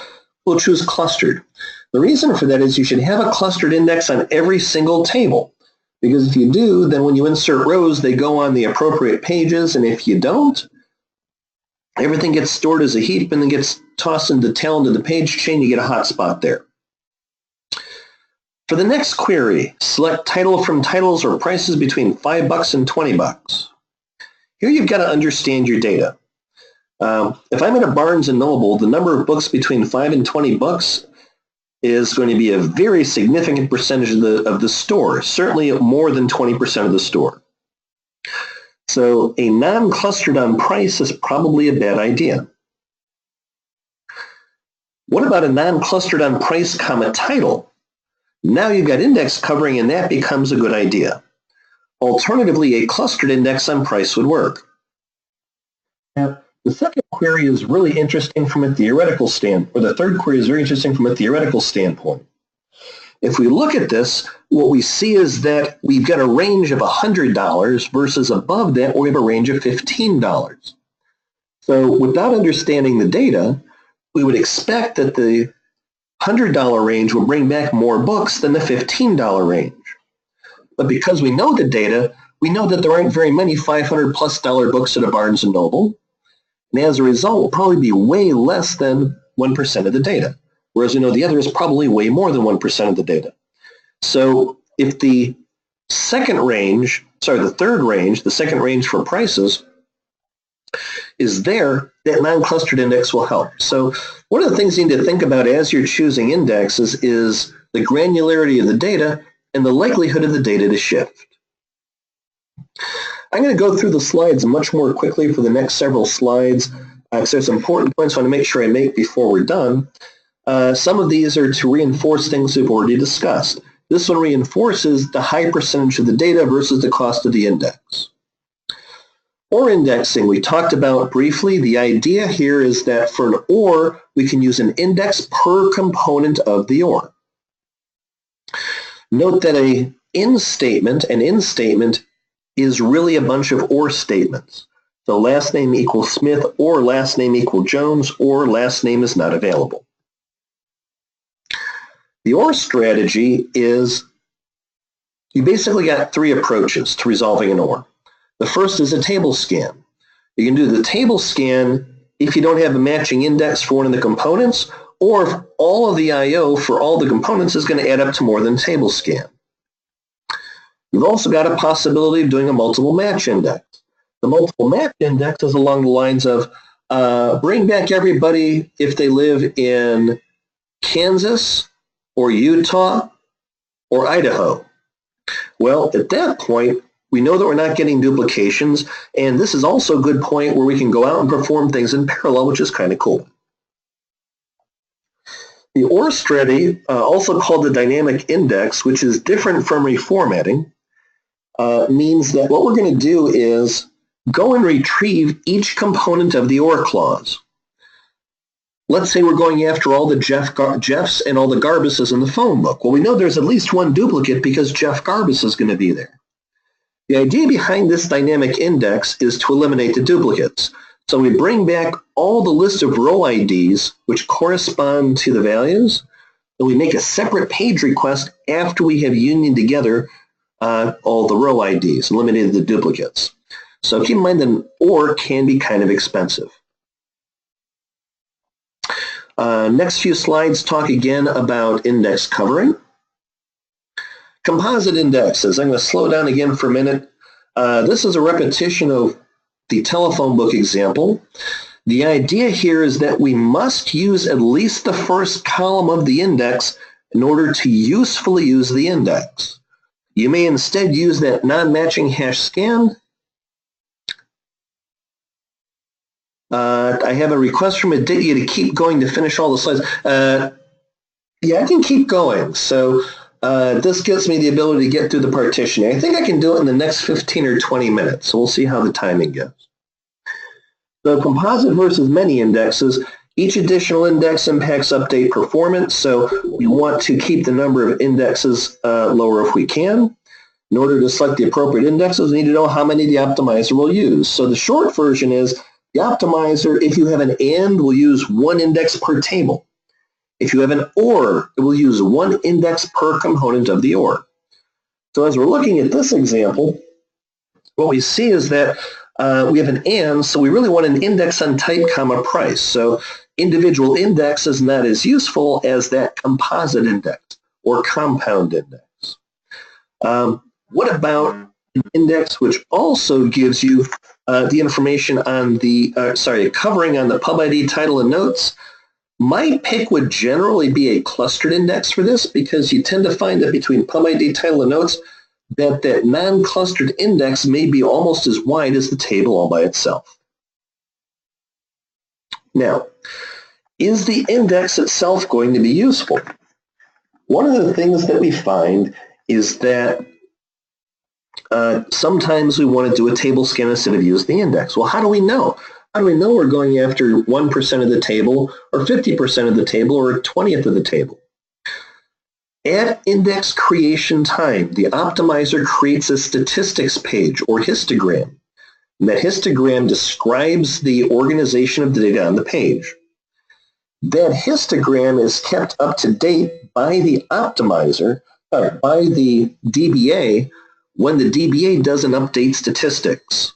we'll choose clustered. The reason for that is you should have a clustered index on every single table. Because if you do, then when you insert rows, they go on the appropriate pages, and if you don't, everything gets stored as a heap and then gets tossed into the tail end of the page chain. You get a hot spot there. For the next query, select title from titles or prices between $5 and $20. Here you've got to understand your data. If I'm at a Barnes & Noble, the number of books between $5 and $20 is going to be a very significant percentage of the store, certainly more than 20% of the store. So a non-clustered on price is probably a bad idea. What about a non-clustered on price, title? Now you've got index covering, and that becomes a good idea. Alternatively, a clustered index on price would work. Now, the second query is really interesting from a theoretical standpoint, or the third query is very interesting from a theoretical standpoint. If we look at this, what we see is that we've got a range of $100 versus above that we have a range of $15. So without understanding the data, we would expect that the $100 range will bring back more books than the $15 range. But because we know the data, we know that there aren't very many $500+ books at a Barnes & Noble. And as a result, will probably be way less than 1% of the data. Whereas we know the other is probably way more than 1% of the data. So if the third range, the second range for prices is there, that non-clustered index will help. So one of the things you need to think about as you're choosing indexes is the granularity of the data and the likelihood of the data to shift. I'm going to go through the slides much more quickly for the next several slides because there's some important points I want to make sure I make before we're done. Some of these are to reinforce things we've already discussed. This one reinforces the high percentage of the data versus the cost of the index. OR indexing, we talked about briefly. The idea here is that for an OR, we can use an index per component of the OR. Note that an in statement is really a bunch of OR statements. So last name equals Smith, or last name equals Jones, or last name is not available. The OR strategy is you basically got three approaches to resolving an OR. The first is a table scan. You can do the table scan if you don't have a matching index for one of the components, or if all of the I/O for all the components is going to add up to more than table scan. You've also got a possibility of doing a multiple match index. The multiple match index is along the lines of bring back everybody if they live in Kansas or Utah or Idaho. Well, at that point, we know that we're not getting duplications, and this is also a good point where we can go out and perform things in parallel, which is kind of cool. The OR strategy, also called the dynamic index, which is different from reformatting, means that what we're going to do is go and retrieve each component of the OR clause. Let's say we're going after all the Jeffs and all the Garbuses in the phone book. Well, we know there's at least one duplicate because Jeff Garbus is going to be there. The idea behind this dynamic index is to eliminate the duplicates. So we bring back all the list of row IDs which correspond to the values, and we make a separate page request after we have unioned together all the row IDs, eliminated the duplicates. So keep in mind that an OR can be kind of expensive. Next few slides talk again about index covering. Composite indexes. I'm going to slow down again for a minute. This is a repetition of the telephone book example. The idea here is that we must use at least the first column of the index in order to usefully use the index. You may instead use that non-matching hash scan. I have a request from Aditya to keep going to finish all the slides. Yeah, I can keep going. So this gives me the ability to get through the partitioning. I think I can do it in the next 15 or 20 minutes. So we'll see how the timing goes. So composite versus many indexes. Each additional index impacts update performance. So we want to keep the number of indexes lower if we can. In order to select the appropriate indexes, we need to know how many the optimizer will use. So the short version is the optimizer, if you have an AND, will use one index per table. If you have an OR, it will use one index per component of the OR. So as we're looking at this example, what we see is that we have an AND, so we really want an index on type, comma, price. So individual index is not as useful as that composite index or compound index. What about an index which also gives you the information on the, covering on the pub ID, title, and notes? My pick would generally be a clustered index for this, because you tend to find that between pub ID, title, and notes, that non-clustered index may be almost as wide as the table all by itself. Now, is the index itself going to be useful? One of the things that we find is that sometimes we want to do a table scan instead of use the index. Well, how do we know? How do we know we're going after 1% of the table, or 50% of the table, or a 20th of the table? At index creation time, the optimizer creates a statistics page or histogram. And that histogram describes the organization of the data on the page. That histogram is kept up to date by the optimizer, by the DBA, when the DBA doesn't update statistics.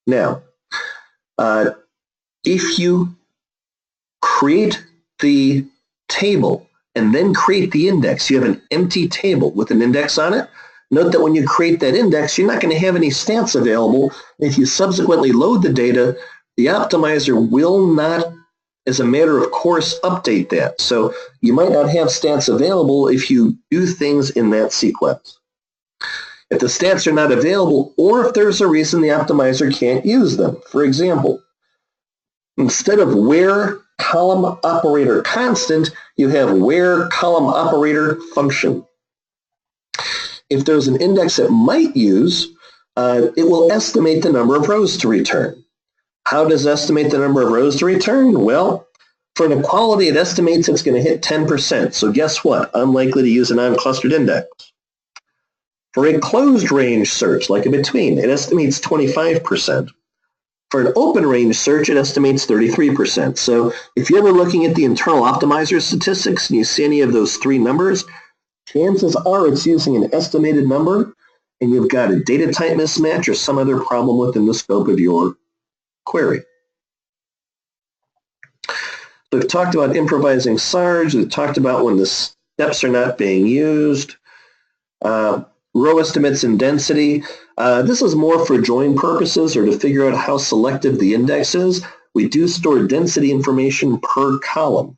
Now, if you create the table and then create the index, you have an empty table with an index on it. Note that when you create that index, you're not going to have any stats available. If you subsequently load the data, the optimizer will not, as a matter of course, update that. So you might not have stats available if you do things in that sequence. If the stats are not available, or if there's a reason the optimizer can't use them. For example, instead of where column operator constant, you have where column operator function. If there's an index it might use, it will estimate the number of rows to return. How does it estimate the number of rows to return? Well, for an equality, it estimates it's going to hit 10%. So guess what? I'm likely to use a non-clustered index. For a closed range search, like a between, it estimates 25%. For an open range search, it estimates 33%. So if you're ever looking at the internal optimizer statistics and you see any of those three numbers, chances are it's using an estimated number, and you've got a data type mismatch or some other problem within the scope of your query. We've talked about improvising SARGs. We've talked about when the steps are not being used. Row estimates and density. This is more for join purposes or to figure out how selective the index is. We do store density information per column.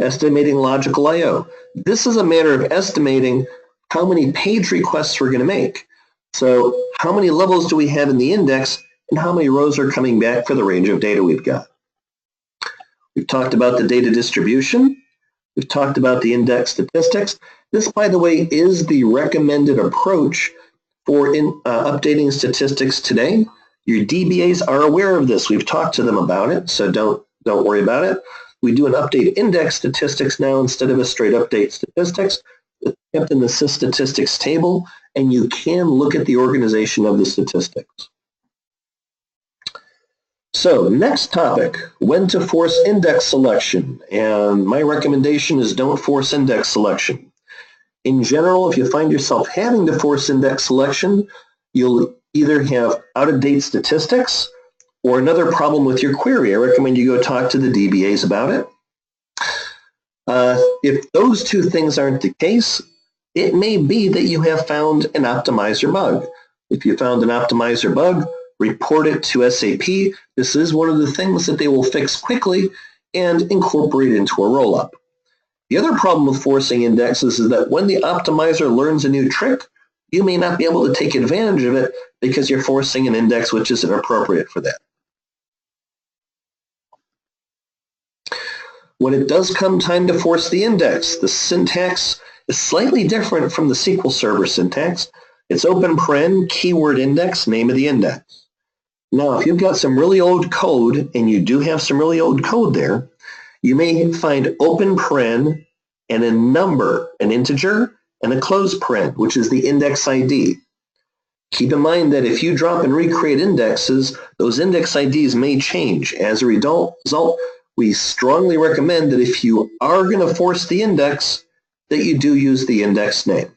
Estimating logical I/O. This is a matter of estimating how many page requests we're going to make. So how many levels do we have in the index, and how many rows are coming back for the range of data we've got. We've talked about the data distribution. We've talked about the index statistics. This, by the way, is the recommended approach for updating statistics today. Your DBAs are aware of this. We've talked to them about it, so don't worry about it. We do an update index statistics now instead of a straight update statistics. It's kept in the statistics table, and you can look at the organization of the statistics. So next topic, when to force index selection. And my recommendation is don't force index selection. In general, if you find yourself having to force index selection, you'll either have out-of-date statistics, or another problem with your query, I recommend you go talk to the DBAs about it. If those two things aren't the case, it may be that you have found an optimizer bug. If you found an optimizer bug, report it to SAP. This is one of the things that they will fix quickly and incorporate into a rollup. The other problem with forcing indexes is that when the optimizer learns a new trick, you may not be able to take advantage of it because you're forcing an index which isn't appropriate for that. When it does come time to force the index, the syntax is slightly different from the SQL Server syntax. It's open paren, keyword index, name of the index. Now, if you've got some really old code, and you do have some really old code there, you may find open paren and a number, an integer, and a close paren, which is the index ID. Keep in mind that if you drop and recreate indexes, those index IDs may change. As a result, we strongly recommend that if you are going to force the index, that you do use the index name.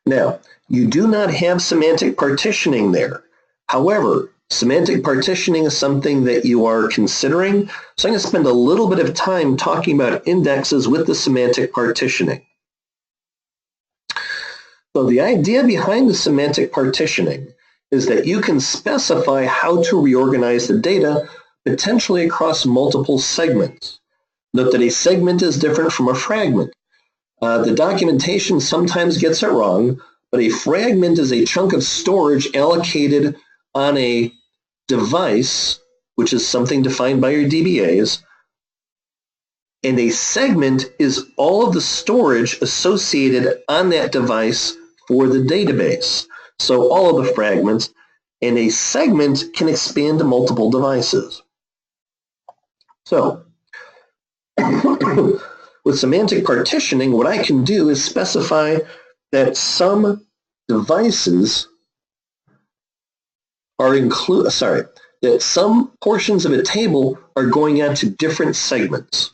Now, you do not have semantic partitioning there. However, semantic partitioning is something that you are considering, so I'm going to spend a little bit of time talking about indexes with the semantic partitioning. So the idea behind the semantic partitioning is that you can specify how to reorganize the data potentially across multiple segments. Note that a segment is different from a fragment. The documentation sometimes gets it wrong, but a fragment is a chunk of storage allocated on a device, which is something defined by your DBAs, and a segment is all of the storage associated on that device for the database. So all of the fragments, and a segment can expand to multiple devices. So with semantic partitioning, what I can do is specify that some devices are that some portions of a table are going out to different segments.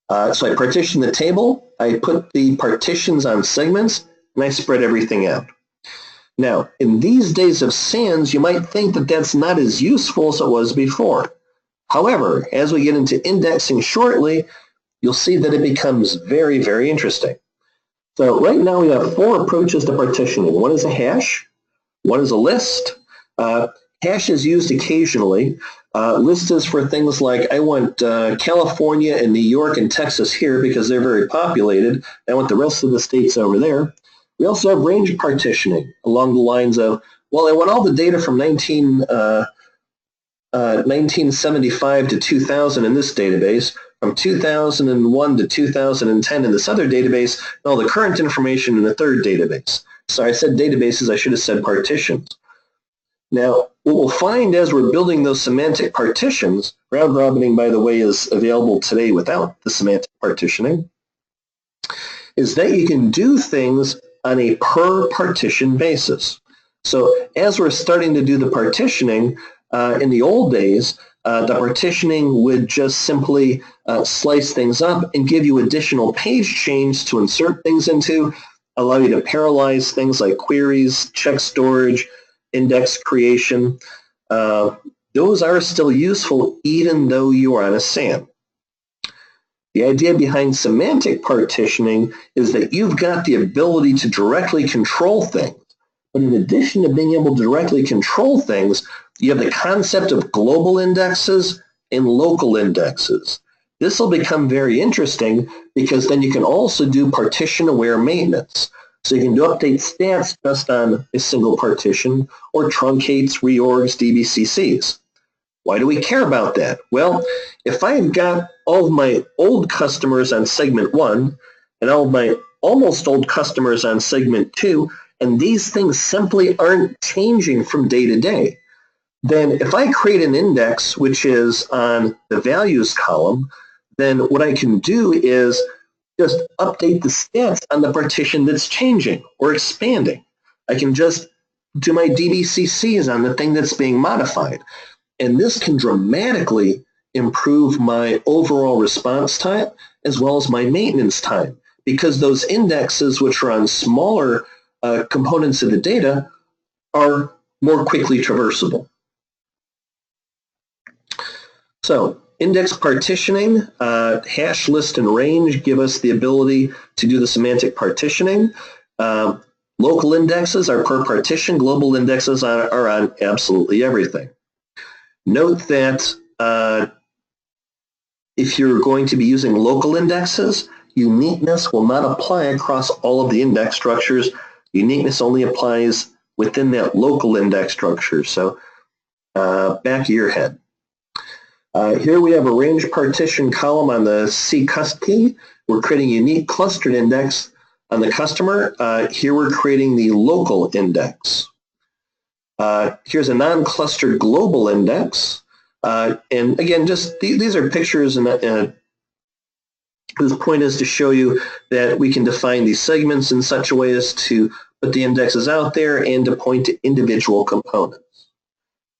So I partition the table, I put the partitions on segments, and I spread everything out. Now, in these days of SANS, you might think that that's not as useful as it was before. However, as we get into indexing shortly, you'll see that it becomes very, very interesting. So right now we have 4 approaches to partitioning. One is a hash, one is a list. Hash is used occasionally. List is for things like, I want California and New York and Texas here because they're very populated. I want the rest of the states over there. We also have range partitioning along the lines of, well, I want all the data from 1975 to 2000 in this database, from 2001 to 2010 in this other database, and all the current information in the third database. So I said databases, I should have said partitions. Now, what we'll find as we're building those semantic partitions, round robining, by the way, is available today without the semantic partitioning, is that you can do things on a per partition basis. So as we're starting to do the partitioning, in the old days, the partitioning would just simply slice things up and give you additional page chains to insert things into, allow you to parallelize things like queries, check storage, index creation. Those are still useful even though you are on a SAN. The idea behind semantic partitioning is that you've got the ability to directly control things. But in addition to being able to directly control things, you have the concept of global indexes and local indexes. This will become very interesting because then you can also do partition-aware maintenance. So you can do update stats just on a single partition or truncates, reorgs, DBCCs. Why do we care about that? Well, if I've got all of my old customers on segment 1 and all of my almost old customers on segment 2, and these things simply aren't changing from day to day, then if I create an index which is on the values column, then what I can do is just update the stats on the partition that's changing or expanding. I can just do my DBCCs on the thing that's being modified. And this can dramatically improve my overall response time as well as my maintenance time, because those indexes which are on smaller components of the data are more quickly traversable. So index partitioning, hash, list, and range give us the ability to do the semantic partitioning. Local indexes are per partition. Global indexes are on absolutely everything. Note that if you're going to be using local indexes, uniqueness will not apply across all of the index structures. Uniqueness only applies within that local index structure. So back of your head. Here we have a range partition column on the C-cust key. We're creating a unique clustered index on the customer. Here we're creating the local index. Here's a non-clustered global index. And again, just these are pictures, and this point is to show you that we can define these segments in such a way as to put the indexes out there and to point to individual components.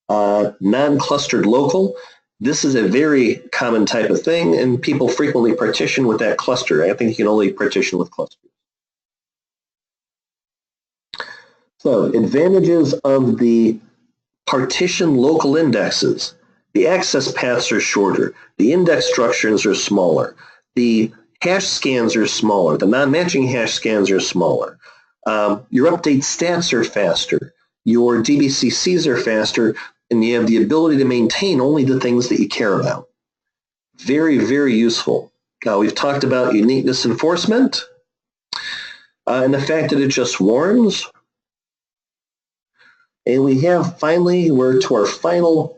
Non-clustered local. This is a very common type of thing, and people frequently partition with that cluster. I think you can only partition with clusters. So, advantages of the partition local indexes. The access paths are shorter. The index structures are smaller. The hash scans are smaller. The non-matching hash scans are smaller. Your update stats are faster. Your DBCCs are faster, and you have the ability to maintain only the things that you care about. Very, very useful. We've talked about uniqueness enforcement and the fact that it just warns. And we have finally, we're to our final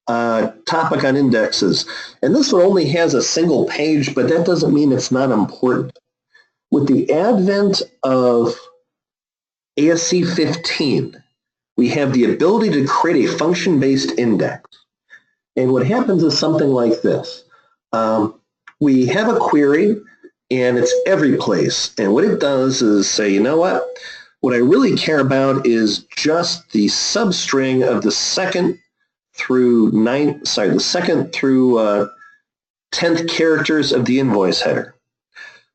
topic on indexes. And this one only has a single page, but that doesn't mean it's not important. With the advent of ASC 15, we have the ability to create a function-based index. And what happens is something like this. We have a query, and it's every place. And what it does is say, you know what I really care about is just the substring of the second through 10th characters of the invoice header.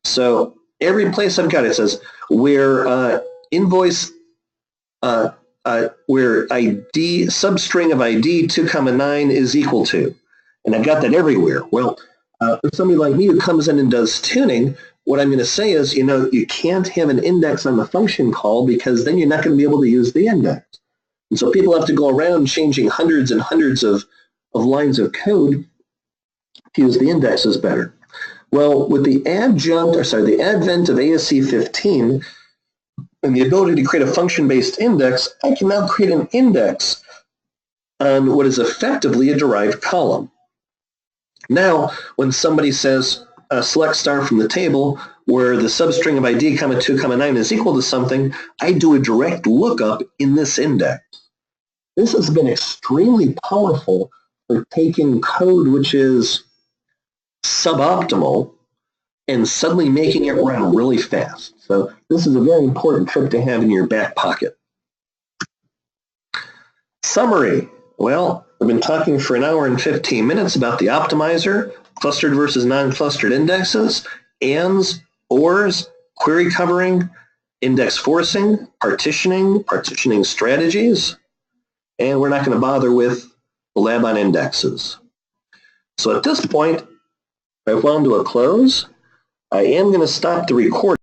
So every place I've got it says where invoice where ID substring of ID 2,9 is equal to, and I've got that everywhere. Well, for somebody like me who comes in and does tuning, what I'm going to say is, you can't have an index on the function call because then you're not going to be able to use the index. And so people have to go around changing hundreds and hundreds of lines of code to use the indexes better. Well, with the advent of ASC 15 and the ability to create a function-based index, I can now create an index on what is effectively a derived column. Now, when somebody says select star from the table where the substring of ID, 2,9 is equal to something, I do a direct lookup in this index. This has been extremely powerful for taking code which is suboptimal and suddenly making it run really fast. So this is a very important trick to have in your back pocket. Summary. Well, I've been talking for an hour and 15 minutes about the optimizer, clustered versus non-clustered indexes, ANDs, ORs, query covering, index forcing, partitioning strategies, and we're not going to bother with the lab on indexes. So at this point, I've wound to a close. I am going to stop the recording.